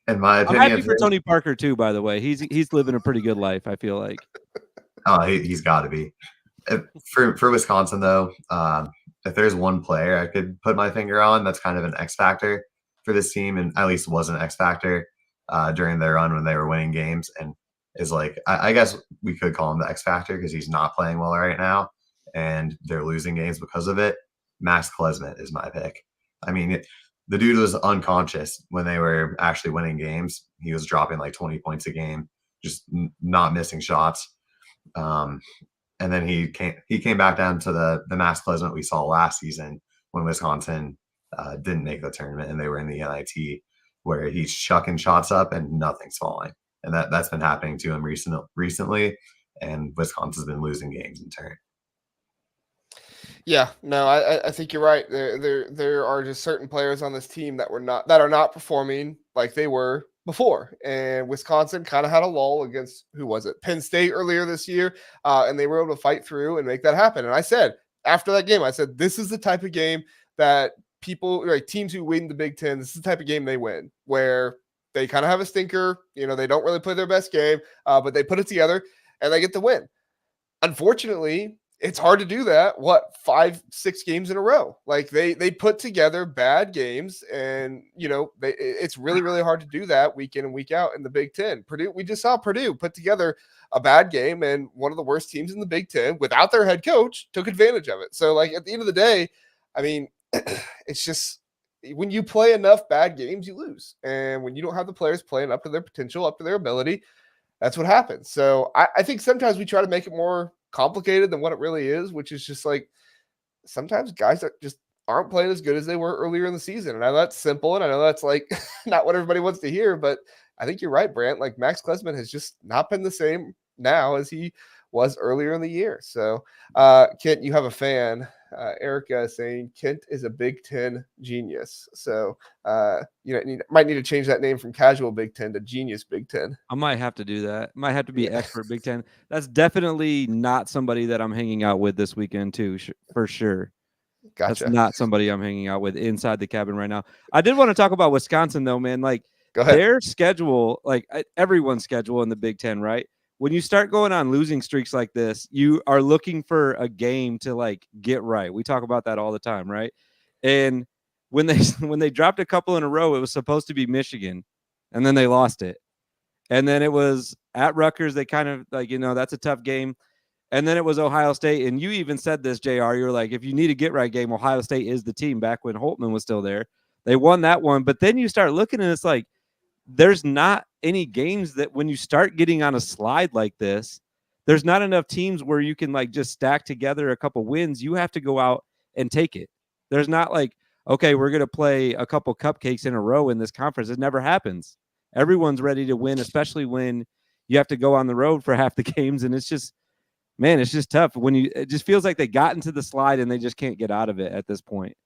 In my opinion, I'm happy for Tony Parker too. By the way, he's living a pretty good life. I feel like. Oh, he's got to be. For Wisconsin though, if there's one player I could put my finger on, that's kind of an X factor for this team, and at least was an X factor during their run when they were winning games, and is like I guess we could call him the X factor because he's not playing well right now, and they're losing games because of it. Max Klesmit is my pick. I mean, the dude was unconscious when they were actually winning games. He was dropping like 20 points a game, just not missing shots. And then he came back down to the Max Pleasant we saw last season when Wisconsin didn't make the tournament and they were in the NIT, where he's chucking shots up and nothing's falling. And that's been happening to him recently, and Wisconsin's been losing games in turn. Yeah, no, I think you're right. There are just certain players on this team that are not performing like they were before. And Wisconsin kind of had a lull against, who was it? Penn State earlier this year, and they were able to fight through and make that happen. And I said after that game, I said this is the type of game that people, like teams who win the Big Ten, this is the type of game they win, where they kind of have a stinker. They don't really play their best game, but they put it together and they get the win. Unfortunately, it's hard to do that. 5-6 games in a row? Like they put together bad games, and it's really, really hard to do that week in and week out in the Big Ten. Purdue, we just saw Purdue put together a bad game, and one of the worst teams in the Big Ten without their head coach took advantage of it. So like at the end of the day, I mean, it's just when you play enough bad games, you lose. And when you don't have the players playing up to their potential, up to their ability, that's what happens. So I think sometimes we try to make it more complicated than what it really is, which is just like sometimes guys that just aren't playing as good as they were earlier in the season. And I know that's simple, and I know that's like not what everybody wants to hear, but I think you're right, Brant. Like Max Klesman has just not been the same now as he was earlier in the year. So Kent, you have a fan. Erica saying Kent is a Big Ten genius. So might need to change that name from casual Big Ten to genius Big Ten. I might have to do that. Might have to be expert Big Ten. That's definitely not somebody that I'm hanging out with this weekend too, for sure. Gotcha. That's not somebody I'm hanging out with inside the cabin right now. I did want to talk about Wisconsin though, man. Like their schedule, like everyone's schedule in the Big Ten, right? When you start going on losing streaks like this, you are looking for a game to like get right. We talk about that all the time, right? And when they dropped a couple in a row, it was supposed to be Michigan, and then they lost it. And then it was at Rutgers. They kind of like, that's a tough game. And then it was Ohio State. And you even said this, JR, you were like, if you need a get right game, Ohio State is the team back when Holtman was still there. They won that one. But then you start looking and it's like, there's not any games that when you start getting on a slide like this, there's not enough teams where you can like just stack together a couple wins. You have to go out and take it. There's not like, okay, we're going to play a couple cupcakes in a row in this conference. It never happens. Everyone's ready to win, especially when you have to go on the road for half the games. And it's just, man, it's just tough it just feels like they got into the slide and they just can't get out of it at this point.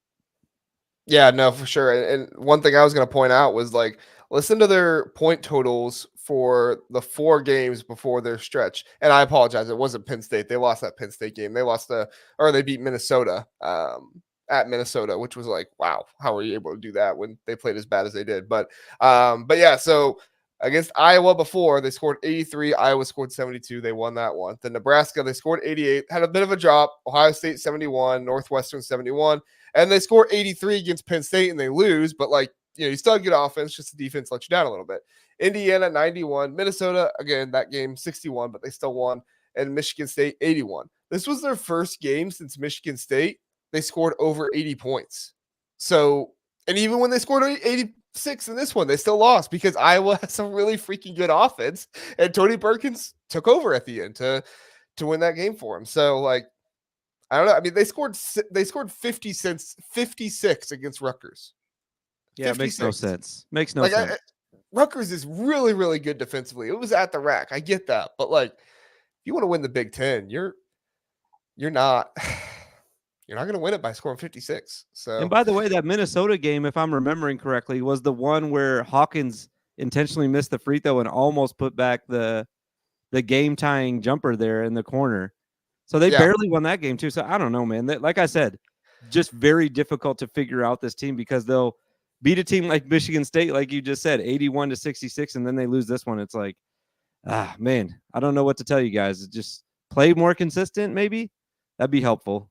Yeah, no, for sure. And one thing I was going to point out was like, listen to their point totals for the 4 games before their stretch. And I apologize, it wasn't Penn State. They lost that Penn State game. They beat Minnesota at Minnesota, which was like, wow, how were you able to do that when they played as bad as they did? But yeah, so against Iowa before, they scored 83. Iowa scored 72. They won that one. The Nebraska, they scored 88, had a bit of a drop. Ohio State 71, Northwestern 71. And they score 83 against Penn State and they lose, but like, you still have good offense, just the defense lets you down a little bit. Indiana 91, Minnesota, again, that game 61, but they still won, and Michigan State 81. This was their first game since Michigan State. They scored over 80 points. So, and even when they scored 86 in this one, they still lost because Iowa has some really freaking good offense, and Tony Perkins took over at the end to win that game for him. So, like, I don't know. I mean, they scored 56 against Rutgers. Yeah, 56. It makes no sense. Makes no sense. Rutgers is really, really good defensively. It was at the rack. I get that. But like, if you want to win the Big Ten, you're not going to win it by scoring 56. So, and by the way, that Minnesota game, if I'm remembering correctly, was the one where Hawkins intentionally missed the free throw and almost put back the game tying jumper there in the corner. So they barely won that game too. So I don't know, man. Like I said, just very difficult to figure out this team because they'll beat a team like Michigan State, like you just said, 81-66, and then they lose this one. It's like, man, I don't know what to tell you guys. Just play more consistent, maybe. That'd be helpful.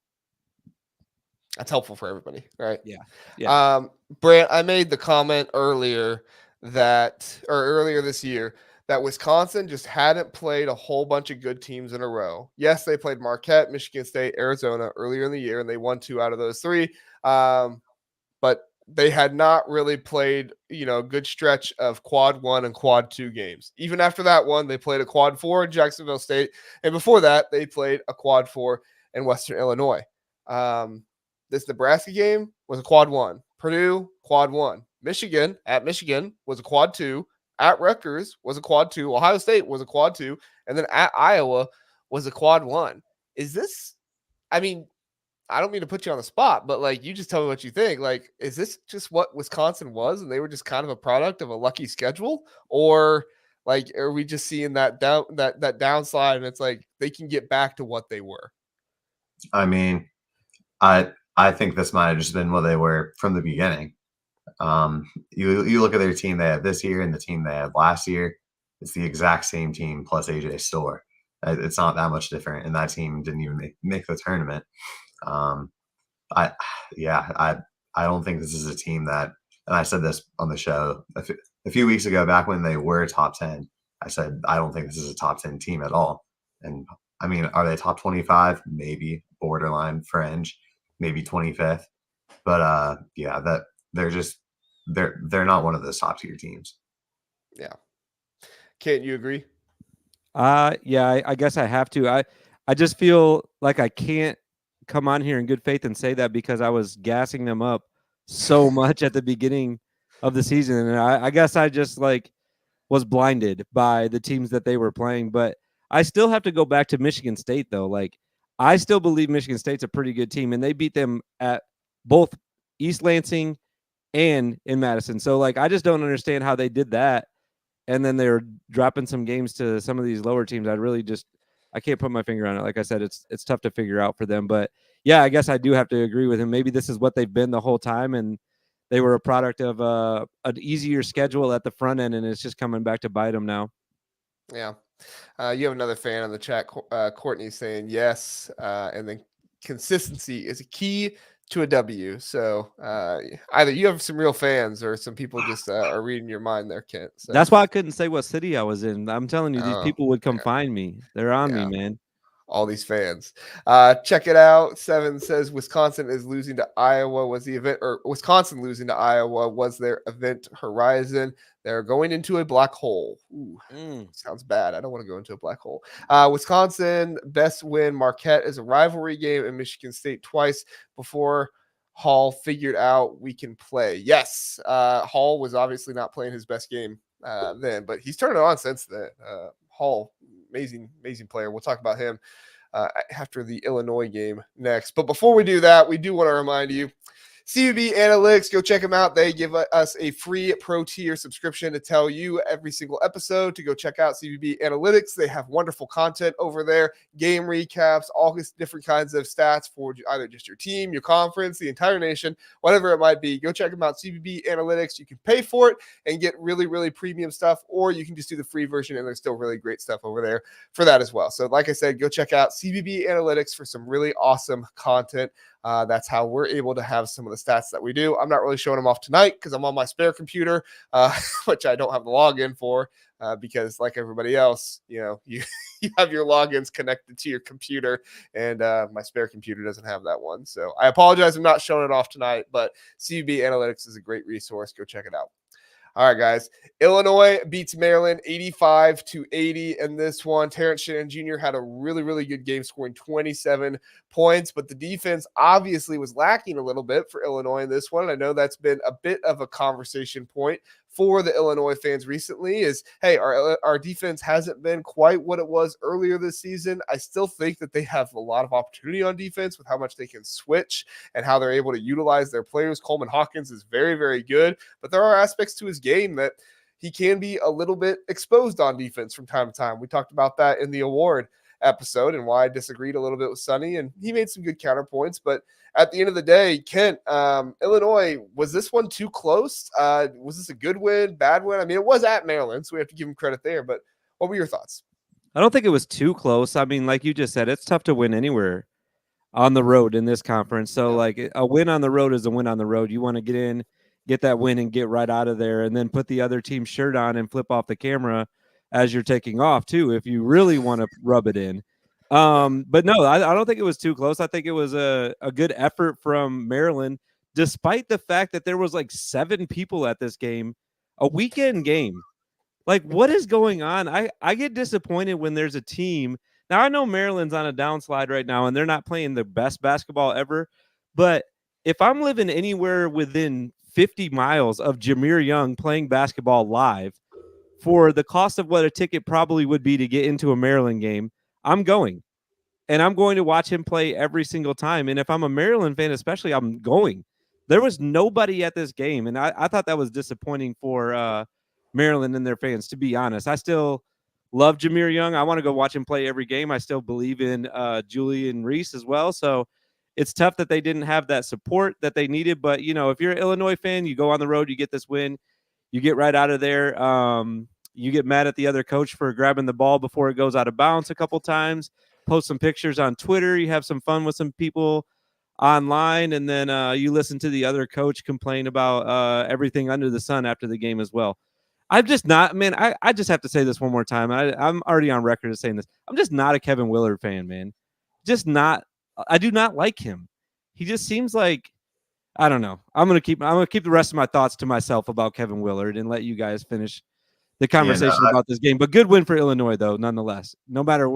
That's helpful for everybody, right? Yeah. Brant, I made the comment earlier this year that Wisconsin just hadn't played a whole bunch of good teams in a row. Yes, they played Marquette, Michigan State, Arizona earlier in the year, and they won 2 out of those 3. But they had not really played, a good stretch of quad 1 and quad 2 games. Even after that one, they played a quad 4 in Jacksonville State. And before that, they played a quad 4 in Western Illinois. This Nebraska game was a quad 1. Purdue, quad 1. Michigan was a quad 2. At Rutgers was a quad 2. Ohio State was a quad 2. And then at Iowa was a quad 1. Is this, I don't mean to put you on the spot, but like, you just tell me what you think. Like, is this just what Wisconsin was, and they were just kind of a product of a lucky schedule, or like, are we just seeing that downslide, and it's like they can get back to what they were? I think this might have just been what they were from the beginning. You look at their team they have this year and the team they had last year. It's the exact same team plus AJ Storr. It's not that much different, and that team didn't even make the tournament. I don't think this is a team that, and I said this on the show a few weeks ago, back when they were top 10, I said, I don't think this is a top 10 team at all. And are they top 25? Maybe borderline fringe, maybe 25th, but that they're not one of those top tier teams. Yeah. Can't you agree? Yeah, I guess I have to. I just feel like I can't come on here in good faith and say that because I was gassing them up so much at the beginning of the season. And I guess I just was blinded by the teams that they were playing. But I still have to go back to Michigan State, though. I still believe Michigan State's a pretty good team, and they beat them at both East Lansing and in Madison. So I just don't understand how they did that. And then they were dropping some games to some of these lower teams. I can't put my finger on it. Like I said, it's tough to figure out for them. But yeah, I guess I do have to agree with him. Maybe this is what they've been the whole time, and they were a product of an easier schedule at the front end, and it's just coming back to bite them now. Yeah. You have another fan on the chat, Courtney, saying yes, and then consistency is a key to a W. So either you have some real fans or some people just are reading your mind there, Kent. So. That's why I couldn't say what city I was in. I'm telling you, these people would come find me. They're on me, man. All these fans. Check it out. 7 says Wisconsin is losing to Iowa. Was the event, or Wisconsin losing to Iowa was their event horizon? They're going into a black hole. Ooh, sounds bad. I don't want to go into a black hole. Wisconsin best win. Marquette is a rivalry game, and Michigan State twice before Hall figured out we can play. Yes, Hall was obviously not playing his best game then, but he's turned it on since then. Hall, amazing player. We'll talk about him after the Illinois game next. But before we do that, we do want to remind you, CBB Analytics, go check them out. They give us a free pro tier subscription to tell you every single episode to go check out CBB Analytics. They have wonderful content over there, game recaps, all these different kinds of stats for either just your team, your conference, the entire nation, whatever it might be. Go check them out, CBB Analytics. You can pay for it and get really, really premium stuff, or you can just do the free version, and there's still really great stuff over there for that as well. So like I said, go check out CBB Analytics for some really awesome content. That's how we're able to have some of the stats that we do. I'm not really showing them off tonight because I'm on my spare computer, which I don't have the login for because like everybody else, you have your logins connected to your computer, and my spare computer doesn't have that one. So I apologize. I'm not showing it off tonight, but CBB Analytics is a great resource. Go check it out. All right, guys. Illinois beats Maryland 85-80 in this one. Terrence Shannon Jr. had a really, really good game, scoring 27 points, but the defense obviously was lacking a little bit for Illinois in this one. And I know that's been a bit of a conversation point for the Illinois fans recently is, hey, our defense hasn't been quite what it was earlier this season. I still think that they have a lot of opportunity on defense with how much they can switch and how they're able to utilize their players. Coleman Hawkins is very, very good, but there are aspects to his game that he can be a little bit exposed on defense from time to time. We talked about that in the award episode and why I disagreed a little bit with Sonny, and he made some good counterpoints. But at the end of the day, Kent, Illinois, was this one too close? Was this a good win, bad win? I mean, it was at Maryland, so we have to give him credit there. But what were your thoughts? I don't think it was too close. I mean, like you just said, it's tough to win anywhere on the road in this conference. So, like, a win on the road is a win on the road. You want to get in, get that win, and get right out of there, and then put the other team's shirt on and flip off the camera as you're taking off too, if you really want to rub it in. But no, I don't think it was too close. I think it was a good effort from Maryland despite the fact that there was like 7 people at this game, a weekend game. Like, what is going on? I get disappointed when there's a team. Now, I know Maryland's on a downslide right now, and they're not playing the best basketball ever. But if I'm living anywhere within 50 miles of Jameer Young playing basketball live for the cost of what a ticket probably would be to get into a Maryland game, I'm going. And I'm going to watch him play every single time. And if I'm a Maryland fan, especially, I'm going. There was nobody at this game, and I thought that was disappointing for Maryland and their fans, to be honest. I still love Jameer Young. I want to go watch him play every game. I still believe in Julian Reese as well. So it's tough that they didn't have that support that they needed. But, you know, if you're an Illinois fan, you go on the road, you get this win, you get right out of there. You get mad at the other coach for grabbing the ball before it goes out of bounds a couple times. Post some pictures on Twitter. You have some fun with some people online, and then you listen to the other coach complain about everything under the sun after the game as well. I'm just not, man. I just have to say this one more time. I'm already on record as saying this. I'm just not a Kevin Willard fan, man. Just not. I do not like him. He just seems like, I don't know. I'm gonna keep the rest of my thoughts to myself about Kevin Willard and let you guys finish the conversation about this game. But good win for Illinois, though, nonetheless. No matter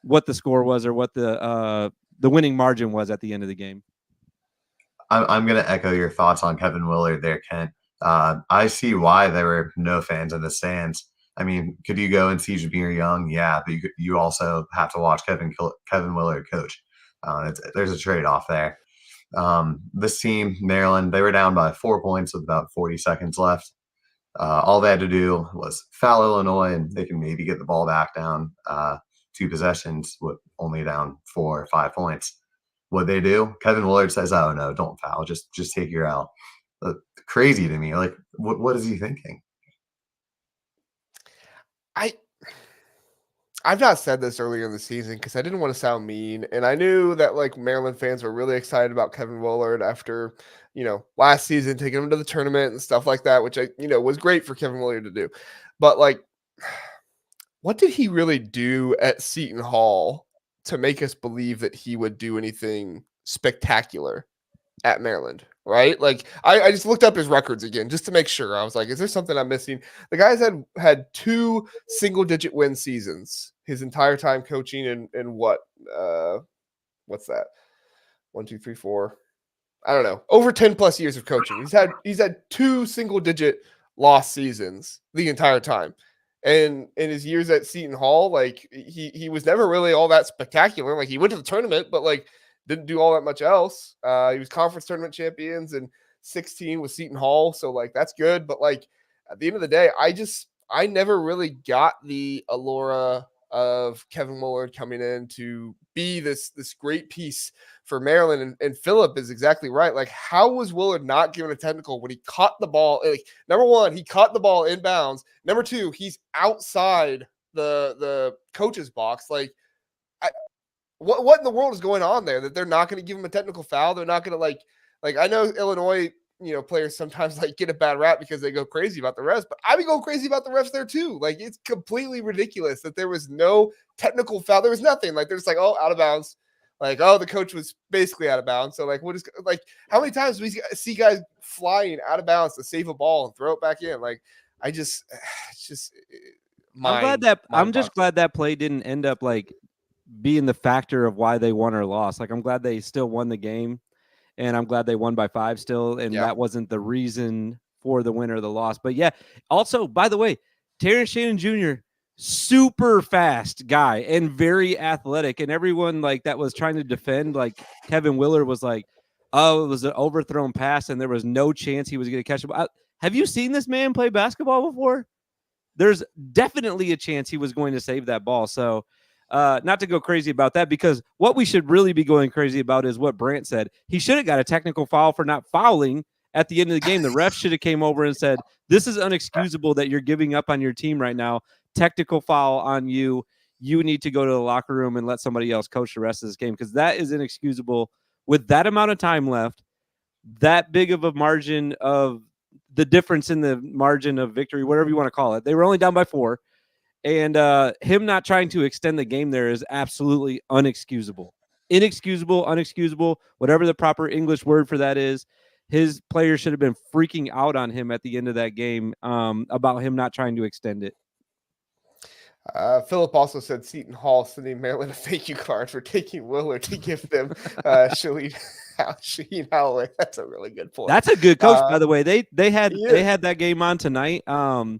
what the score was or what the winning margin was at the end of the game. I'm going to echo your thoughts on Kevin Willard there, Kent. I see why there were no fans in the stands. I mean, could you go and see Jameer Young? Yeah, but you also have to watch Kevin Willard coach. There's a trade-off there. This team, Maryland, they were down by 4 points with about 40 seconds left. All they had to do was foul Illinois, and they can maybe get the ball back down 2 possessions with only down 4 or 5 points. What they do? Kevin Willard says, "Oh no, don't foul. Just take your L." Crazy to me. Like, what is he thinking? I've not said this earlier in the season because I didn't want to sound mean, and I knew that like Maryland fans were really excited about Kevin Willard after, you know, last season taking him to the tournament and stuff like that, which was great for Kevin Willard to do. But like, what did he really do at Seton Hall to make us believe that he would do anything spectacular at Maryland, right? Like, I just looked up his records again just to make sure. I was like, is there something I'm missing? The guy's had 2 single-digit win seasons his entire time coaching in what's that? 1, 2, 3, 4. I don't know. Over 10 plus years of coaching. He's had 2 single-digit loss seasons the entire time. And in his years at Seton Hall, like he was never really all that spectacular. Like, he went to the tournament, but like didn't do all that much else. He was conference tournament champions and 16 with Seton Hall. So like, that's good. But like at the end of the day, I never really got the allure of Kevin Willard coming in to be this great piece for Maryland. And Philip is exactly right. Like, how was Willard not given a technical when he caught the ball? Like, number one, he caught the ball inbounds. Number two, he's outside the coach's box. Like, what in the world is going on there that they're not going to give him a technical foul? They're not going to like I know Illinois, players sometimes like get a bad rap because they go crazy about the refs, but I would go crazy about the refs there too. Like, it's completely ridiculous that there was no technical foul. There was nothing. Like, they're just like, oh, out of bounds. Like, oh, the coach was basically out of bounds. So like, what is like, how many times do we see guys flying out of bounds to save a ball and throw it back in? Like, it's just I'm just glad that play didn't end up like being the factor of why they won or lost. Like, I'm glad they still won the game, and I'm glad they won by 5 still, and that wasn't the reason for the win or the loss. But yeah, also, by the way, Terrence Shannon Jr., super fast guy and very athletic, and everyone like that was trying to defend like Kevin Willard was like, oh, it was an overthrown pass and there was no chance he was going to catch it. Have you seen this man play basketball before? There's definitely a chance he was going to save that ball. So not to go crazy about that, because what we should really be going crazy about is what Brant said. He should have got a technical foul for not fouling at the end of the game. The ref should have came over and said, this is unexcusable that you're giving up on your team right now. Technical foul on you. You need to go to the locker room and let somebody else coach the rest of this game, because that is inexcusable with that amount of time left, that big of a margin of the difference in the margin of victory, whatever you want to call it. They were only down by 4. And him not trying to extend the game there is absolutely unexcusable. Inexcusable, unexcusable, whatever the proper English word for that is. his players should have been freaking out on him at the end of that game about him not trying to extend it. Philip also said Seton Hall sending Maryland a thank you card for taking Willard to give them Shaheen Holloway. That's a really good point. That's a good coach, by the way. They had that game on tonight, and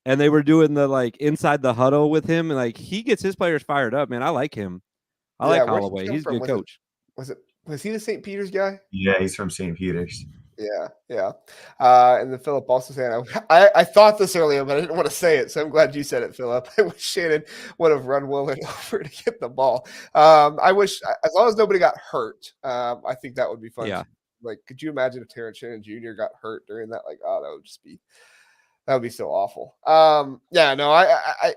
they were doing the like inside the huddle with him, and like he gets his players fired up. Man, I like him. I like Holloway. He's a good coach. Was he the St. Peter's guy? Yeah, he's from St. Peter's. Yeah. And then Philip also saying, I thought this earlier, but I didn't want to say it, so I'm glad you said it, Philip. I wish Shannon would have run Willard over to get the ball. I wish, as long as nobody got hurt, I think that would be fun. Yeah. Like, could you imagine if Terrence Shannon Jr. got hurt during that? Like, oh, that would be so awful. Yeah, no, I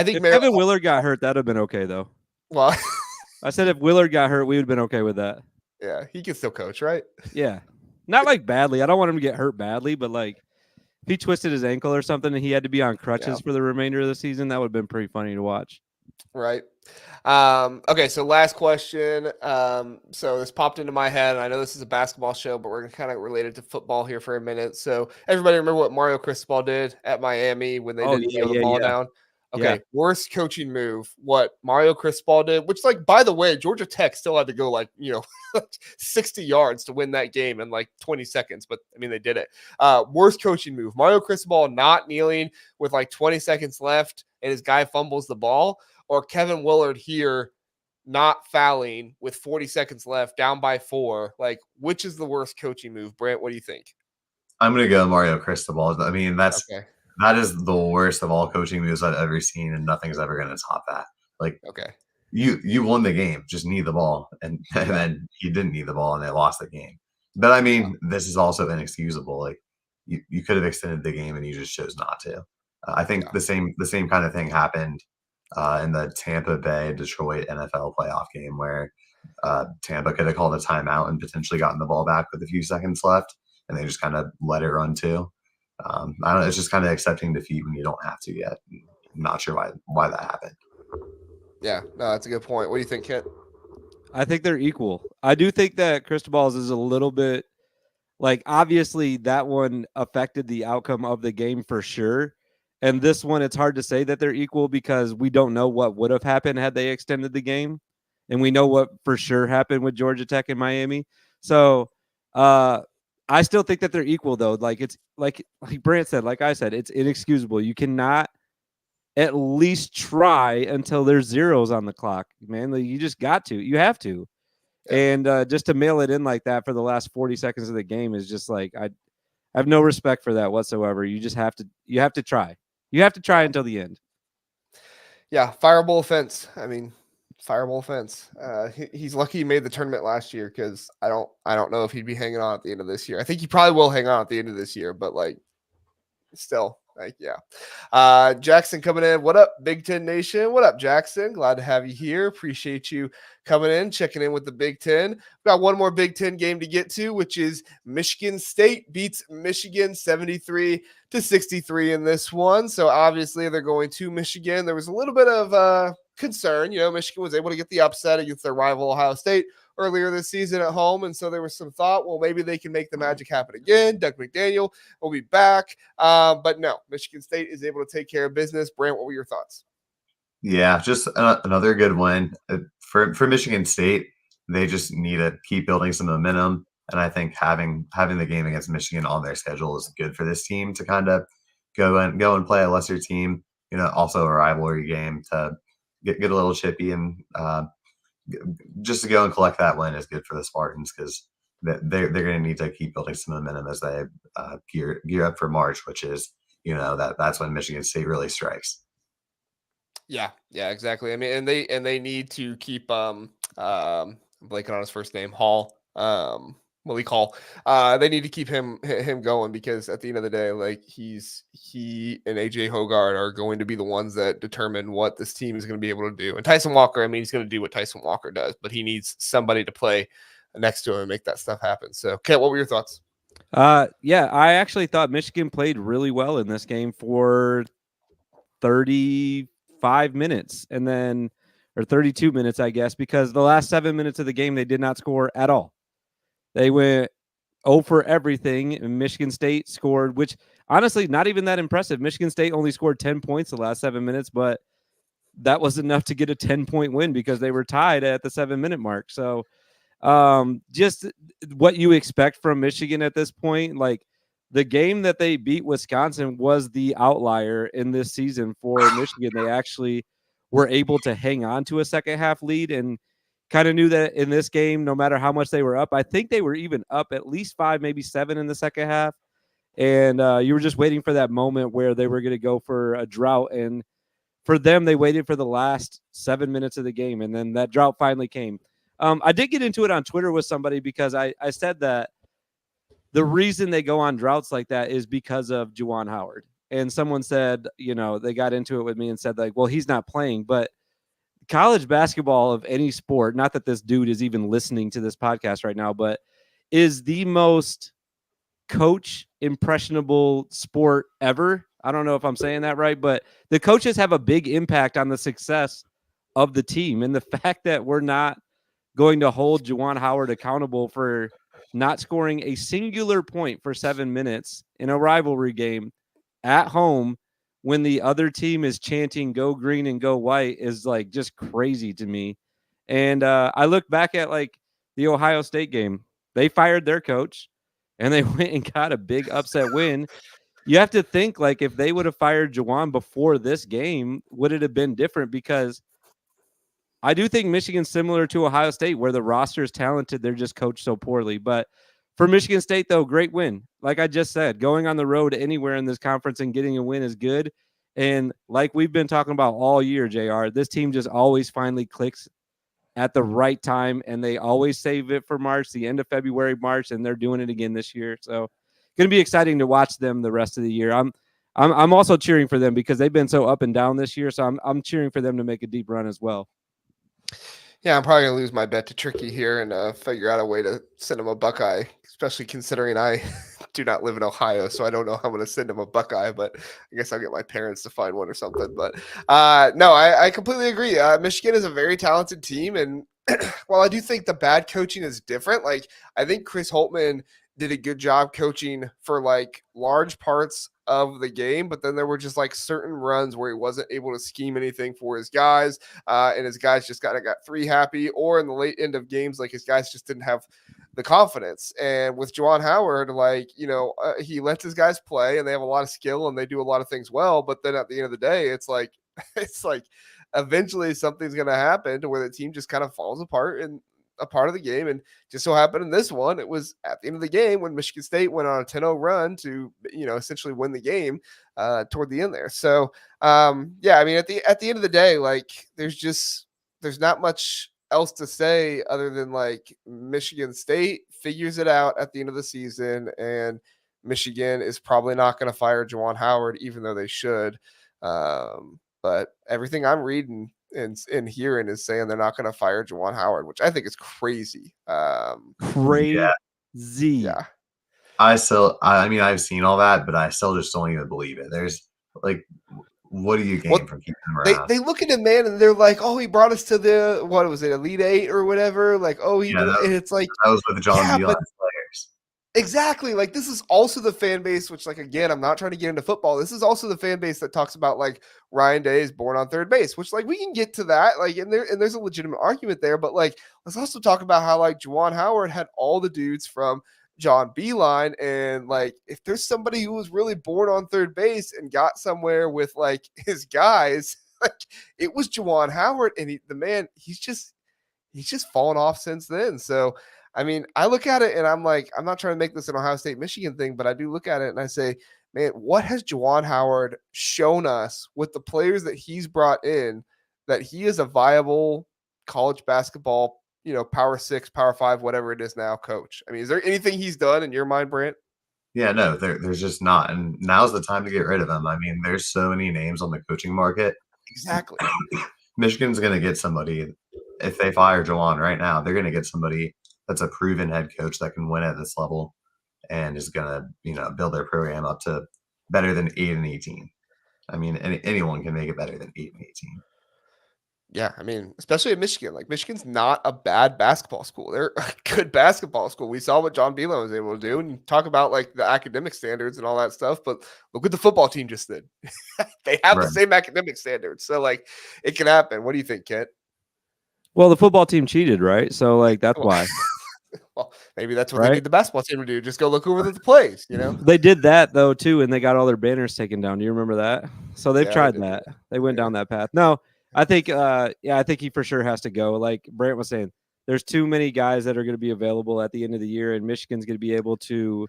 think if Kevin Willard got hurt, that'd have been okay though. Well, I said if Willard got hurt, we would have been okay with that. Yeah, he can still coach, right? Yeah. Not like badly. I don't want him to get hurt badly, but like if he twisted his ankle or something and he had to be on crutches for the remainder of the season, that would have been pretty funny to watch. Right. Okay, so last question. So this popped into my head, and I know this is a basketball show, but we're kind of related to football here for a minute. So everybody remember what Mario Cristobal did at Miami when they didn't kneel the ball down? Okay, worst coaching move, what Mario Cristobal did, which, like, by the way, Georgia Tech still had to go, 60 yards to win that game in, 20 seconds. But, I mean, they did it. Worst coaching move, Mario Cristobal not kneeling with, 20 seconds left and his guy fumbles the ball, or Kevin Willard here not fouling with 40 seconds left, down by 4. Like, which is the worst coaching move? Brant, what do you think? I'm going to go Mario Cristobal. I mean, that is the worst of all coaching moves I've ever seen, and nothing's ever going to top that. Like, you won the game, just need the ball, and then he didn't need the ball, and they lost the game. But I mean, this is also inexcusable. Like, you could have extended the game, and you just chose not to. I think the same kind of thing happened in the Tampa Bay Detroit NFL playoff game, where Tampa could have called a timeout and potentially gotten the ball back with a few seconds left, and they just kind of let it run too. I don't know. It's just kind of accepting defeat when you don't have to yet. I'm not sure why that happened. Yeah, no, that's a good point. What do you think, Kent? I think they're equal. I do think that Cristobal's is a little bit obviously that one affected the outcome of the game for sure. And this one, it's hard to say that they're equal because we don't know what would have happened had they extended the game. And we know what for sure happened with Georgia Tech and Miami. So, I still think that they're equal, though. Like, it's like Brant said, like I said, it's inexcusable. You cannot at least try until there's zeros on the clock, man. Like, you just got to. You have to. Yeah. And just to mail it in like that for the last 40 seconds of the game is just like I have no respect for that whatsoever. You just have to. You have to try. You have to try until the end. Yeah, fireable offense. I mean, fireable offense. He's lucky he made the tournament last year because I don't know if he'd be hanging on at the end of this year. I think he probably will hang on at the end of this year, but still, Jackson coming in. What up, Big Ten Nation? What up, Jackson? Glad to have you here. Appreciate you coming in, checking in with the Big Ten. We've got one more Big Ten game to get to, which is Michigan State beats Michigan 73-63 in this one. So obviously they're going to Michigan. There was a little bit of concern. Michigan was able to get the upset against their rival Ohio State earlier this season at home, and so there was some thought, well, maybe they can make the magic happen again. Doug McDaniel will be back, but no, Michigan State is able to take care of business. Brant, what were your thoughts? Yeah, just another good win for Michigan State. They just need to keep building some momentum, and I think having the game against Michigan on their schedule is good for this team to kind of go and play a lesser team. Also a rivalry game to get a little chippy, and just to go and collect that win is good for the Spartans because they're going to need to keep building some momentum as they gear up for March, which is that's when Michigan State really strikes. Yeah, exactly. I mean, and they need to keep I'm blanking on his first name, Hall. Malik Hall. They need to keep him going because at the end of the day, he and AJ Hoggard are going to be the ones that determine what this team is going to be able to do. And Tyson Walker, I mean, he's going to do what Tyson Walker does, but he needs somebody to play next to him and make that stuff happen. So, Kent, what were your thoughts? Yeah, I actually thought Michigan played really well in this game for 35 minutes or 32 minutes, I guess, because the last 7 minutes of the game, they did not score at all. They went 0 for everything. And Michigan State scored, which honestly, not even that impressive. Michigan State only scored 10 points the last 7 minutes, but that was enough to get a 10-point win because they were tied at the 7-minute mark. So just what you expect from Michigan at this point. Like, the game that they beat Wisconsin was the outlier in this season for Michigan. They actually were able to hang on to a second half lead and kind of knew that in this game, no matter how much they were up, I think they were even up at least 5, maybe 7 in the second half. And you were just waiting for that moment where they were going to go for a drought. And for them, they waited for the last 7 minutes of the game. And then that drought finally came. I did get into it on Twitter with somebody because I said that the reason they go on droughts like that is because of Juwan Howard. And someone said, they got into it with me and said, like, well, he's not playing. But college basketball of any sport, not that this dude is even listening to this podcast right now, but is the most coach impressionable sport ever. I don't know if I'm saying that right, but the coaches have a big impact on the success of the team. And the fact that we're not going to hold Juwan Howard accountable for not scoring a singular point for 7 minutes in a rivalry game at home when the other team is chanting "Go Green" and "Go White" is like just crazy to me. And I look back at like the Ohio State game. They fired their coach and they went and got a big upset win. You have to think, like, if they would have fired Juwan before this game, would it have been different? Because I do think Michigan's similar to Ohio State, where the roster is talented. They're just coached so poorly. But for Michigan State, though, great win. Like I just said, going on the road anywhere in this conference and getting a win is good. And like we've been talking about all year, JR, this team just always finally clicks at the right time, and they always save it for March, the end of February, March, and they're doing it again this year. So going to be exciting to watch them the rest of the year. I'm also cheering for them because they've been so up and down this year. So I'm cheering for them to make a deep run as well. Yeah, I'm probably going to lose my bet to Tricky here and figure out a way to send him a Buckeye, especially considering I do not live in Ohio, so I don't know how I'm going to send him a Buckeye, but I guess I'll get my parents to find one or something. But no, I completely agree. Michigan is a very talented team, and while I do think the bad coaching is different, like I think Chris Holtmann did a good job coaching for like large parts of the game, but then there were just like certain runs where he wasn't able to scheme anything for his guys, and his guys just got 3 happy, or in the late end of games, like his guys just didn't have the confidence. And with Juwan Howard, like, he lets his guys play and they have a lot of skill and they do a lot of things well, but then at the end of the day, it's like eventually something's going to happen to where the team just kind of falls apart in a part of the game. And just so happened in this one, it was at the end of the game when Michigan State went on a 10-0 run to, essentially win the game toward the end there. So yeah, I mean, at the end of the day, like there's not much else to say other than like Michigan State figures it out at the end of the season, and Michigan is probably not going to fire Juwan Howard, even though they should. But everything I'm reading and hearing is saying they're not going to fire Juwan Howard, which I think is crazy. Crazy. Yeah. I mean, I've seen all that, but I still just don't even believe it. There's like, what do you gain from keeping him around? They look at him, man, and they're like, "Oh, he brought us to the what was it, Elite Eight or whatever?" Like, "Oh, he," and it's like that was with John Beeline players. Exactly. Like, this is also the fan base, which, like, again, I'm not trying to get into football. This is also the fan base that talks about like Ryan Day is born on third base, which like we can get to that, like, and there's a legitimate argument there, but like let's also talk about how like Juwan Howard had all the dudes from John Beeline, and like if there's somebody who was really born on third base and got somewhere with like his guys, like it was Juwan Howard, and he's just fallen off since then. So I mean, I look at it and I'm like, I'm not trying to make this an Ohio State Michigan thing, but I do look at it and I say, man, what has Juwan Howard shown us with the players that he's brought in, that he is a viable college basketball, Power 6, Power 5, whatever it is now, coach? I mean, is there anything he's done in your mind, Brant? Yeah, no, there's just not. And now's the time to get rid of him. I mean, there's so many names on the coaching market. Exactly. Michigan's going to get somebody. If they fire Juwan right now, they're going to get somebody that's a proven head coach that can win at this level and is going to, build their program up to better than 8-18. I mean, anyone can make it better than 8-18. Yeah, I mean, especially at Michigan. Like, Michigan's not a bad basketball school. They're a good basketball school. We saw what John Bieler was able to do, and you talk about like the academic standards and all that stuff. But look what the football team just did. They have the Right. same academic standards, so like it can happen. What do you think, Kent? Well, the football team cheated, right? So like that's why. Well, maybe that's what they Right? need the basketball team to do. Just go look over the plays, you know? They did that though too, and they got all their banners taken down. Do you remember that? So they've Yeah, tried they did that. that. They went down that path. No, I think I think he for sure has to go. Like Brant was saying, there's too many guys that are going to be available at the end of the year, and Michigan's going to be able to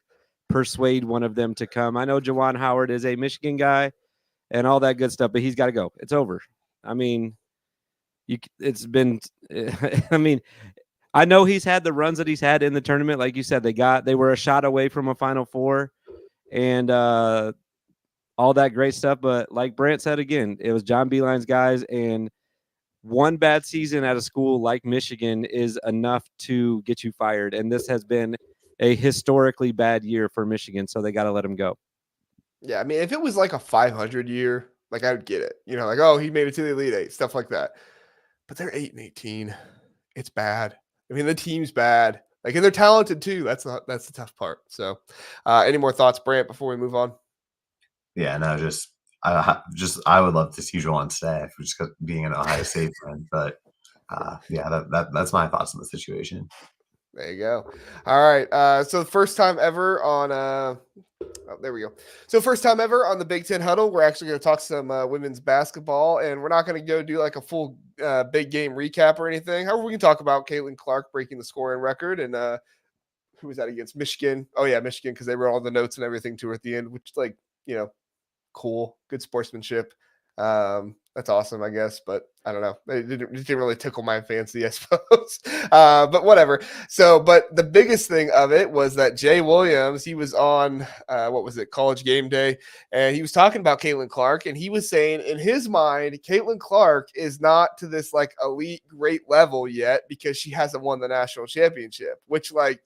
persuade one of them to come. I know Juwan Howard is a Michigan guy and all that good stuff, but he's got to go. It's over. I mean, it's been I mean, I know he's had the runs that he's had in the tournament. Like you said, they were a shot away from a Final Four and all that great stuff. But like Brant said again, it was John Beilein's guys, and one bad season at a school like Michigan is enough to get you fired. And this has been a historically bad year for Michigan, so they got to let him go. Yeah, I mean, if it was like a 500 year, like I would get it. You know, like, oh, he made it to the Elite Eight, stuff like that. But they're 8-18. It's bad. I mean, the team's bad. Like, and they're talented too. That's the tough part. So, any more thoughts, Brant, before we move on? Yeah, no, I would love to see Juwan stay, just being an Ohio State fan. But yeah, that's my thoughts on the situation. There you go. All right. So the first time ever on there we go. So first time ever on the Big Ten Huddle, we're actually going to talk some women's basketball, and we're not going to go do like a full big game recap or anything. However, we can talk about Caitlin Clark breaking the scoring record and who was that against? Michigan. Oh yeah, Michigan, because they wrote all the notes and everything to her at the end, which like, you know, cool, good sportsmanship. That's awesome, I guess, but I don't know. It didn't really tickle my fancy, I suppose. But whatever. So, but the biggest thing of it was that Jay Williams, he was on what was it, College Game Day, and he was talking about Caitlin Clark, and he was saying in his mind, Caitlin Clark is not to this like elite great level yet because she hasn't won the national championship, which like,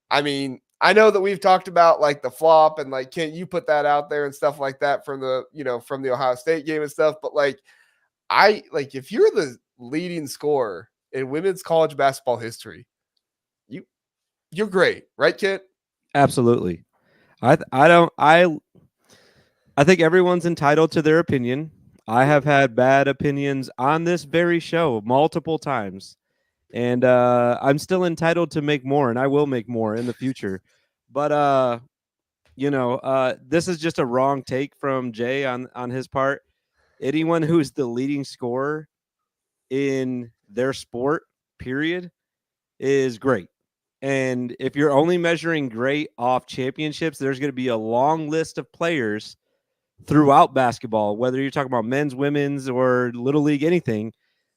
I mean, I know that we've talked about like the flop and like, can you put that out there and stuff like that from the, you know, from the Ohio State game and stuff. But like, if you're the leading scorer in women's college basketball history, you're great, right, Kit? Absolutely. I think everyone's entitled to their opinion. I have had bad opinions on this very show multiple times. And I'm still entitled to make more, and I will make more in the future. But this is just a wrong take from Jay on his part. Anyone who's the leading scorer in their sport, period, is great. And if you're only measuring great off championships, there's going to be a long list of players throughout basketball, whether you're talking about men's, women's, or little league, anything,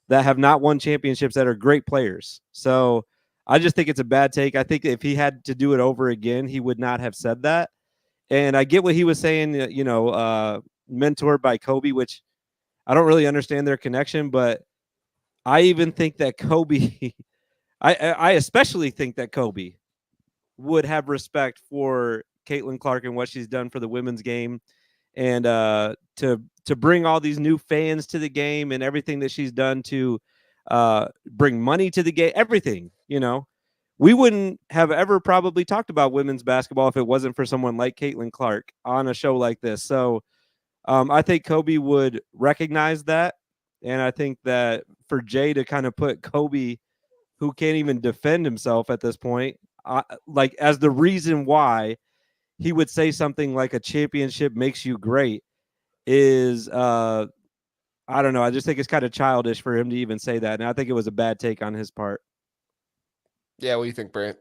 that have not won championships that are great plenplayers. So I just think it's a bad take. I think if he had to do it over again, he would not have said that. And I get what he was saying, mentored by Kobe, which I don't really understand their connection, but I even think that Kobe, I especially think that Kobe would have respect for Caitlin Clark and what she's done for the women's game, and to bring all these new fans to the game and everything that she's done to bring money to the game, everything, we wouldn't have ever probably talked about women's basketball if it wasn't for someone like Caitlin Clark on a show like this. So I think Kobe would recognize that. And I think that for Jay to kind of put Kobe, who can't even defend himself at this point, like as the reason why he would say something like a championship makes you great is, I don't know. I just think it's kind of childish for him to even say that. And I think it was a bad take on his part. Yeah. What do you think, Brant?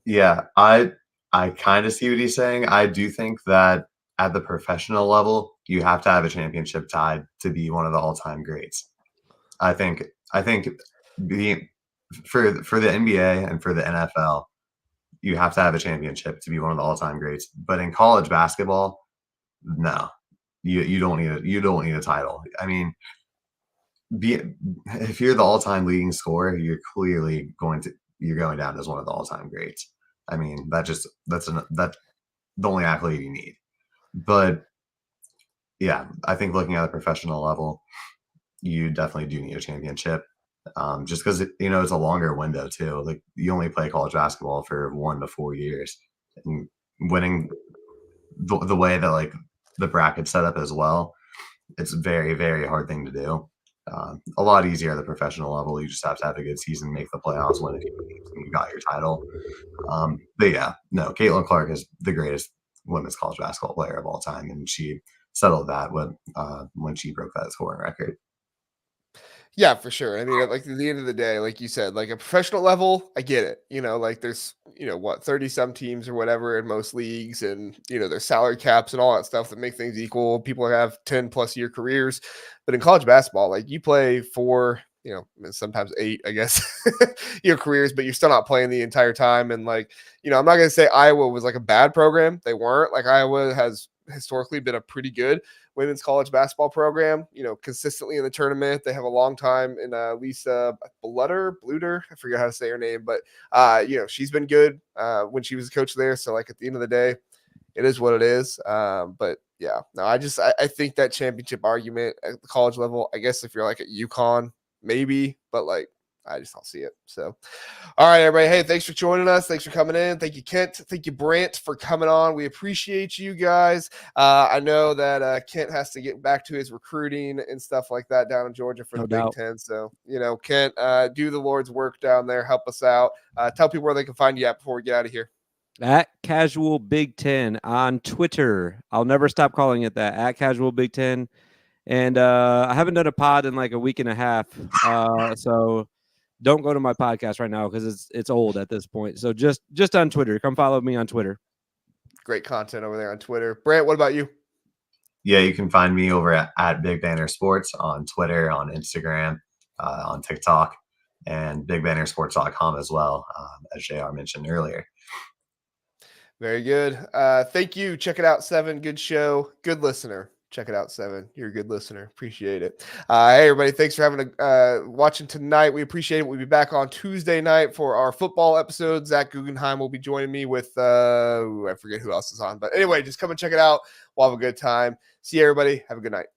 Yeah, I kind of see what he's saying. I do think that at the professional level, you have to have a championship tied to be one of the all-time greats. I think being for the NBA and for the NFL, you have to have a championship to be one of the all-time greats. But in college basketball, no, you don't need a title. I mean, if you're the all-time leading scorer, you're clearly going down as one of the all-time greats. I mean, that's the only accolade you need. But yeah, I think looking at the professional level, you definitely do need a championship. Just because it's a longer window too. Like you only play college basketball for 1 to 4 years, and winning the way that like the bracket's set up as well, it's a very, very hard thing to do. A lot easier at the professional level. You just have to have a good season, make the playoffs, win a few games, and you got your title. But yeah, no, Caitlin Clark is the greatest women's college basketball player of all time, and she settled that when she broke that scoring record. Yeah, for sure. I mean, like at the end of the day, like you said, like a professional level, I get it. Like there's, 30 some teams or whatever in most leagues, and there's salary caps and all that stuff that make things equal. People have 10+ year careers. But in college basketball, like you play for, sometimes 8, I guess, careers, but you're still not playing the entire time. And like, I'm not gonna say Iowa was like a bad program. They weren't. Like Iowa has historically been a pretty good women's college basketball program, consistently in the tournament. They have a long time in Lisa Bluter. I forget how to say her name, but she's been good when she was a coach there. So like at the end of the day, it is what it is. But yeah, no, I think that championship argument at the college level, I guess if you're like at UConn, maybe, but like I just don't see it. So, all right, everybody. Hey, thanks for joining us. Thanks for coming in. Thank you, Kent. Thank you, Brant, for coming on. We appreciate you guys. I know that Kent has to get back to his recruiting and stuff like that down in Georgia for the Big Ten. So, Kent, do the Lord's work down there. Help us out. Tell people where they can find you at before we get out of here. At Casual Big Ten on Twitter. I'll never stop calling it that. At Casual Big Ten. And I haven't done a pod in like a week and a half. So don't go to my podcast right now because it's old at this point. So just on Twitter. Come follow me on Twitter. Great content over there on Twitter. Brant, what about you? Yeah, you can find me over at Big Banter Sports on Twitter, on Instagram, on TikTok, and BigBanterSports.com as well, as JR mentioned earlier. Very good. Thank you. Check it out, 7. Good show. Good listener. Check it out, 7. You're a good listener. Appreciate it. Hey, everybody. Thanks for having watching tonight. We appreciate it. We'll be back on Tuesday night for our football episode. Zach Guggenheim will be joining me with, I forget who else is on. But anyway, just come and check it out. We'll have a good time. See you, everybody. Have a good night.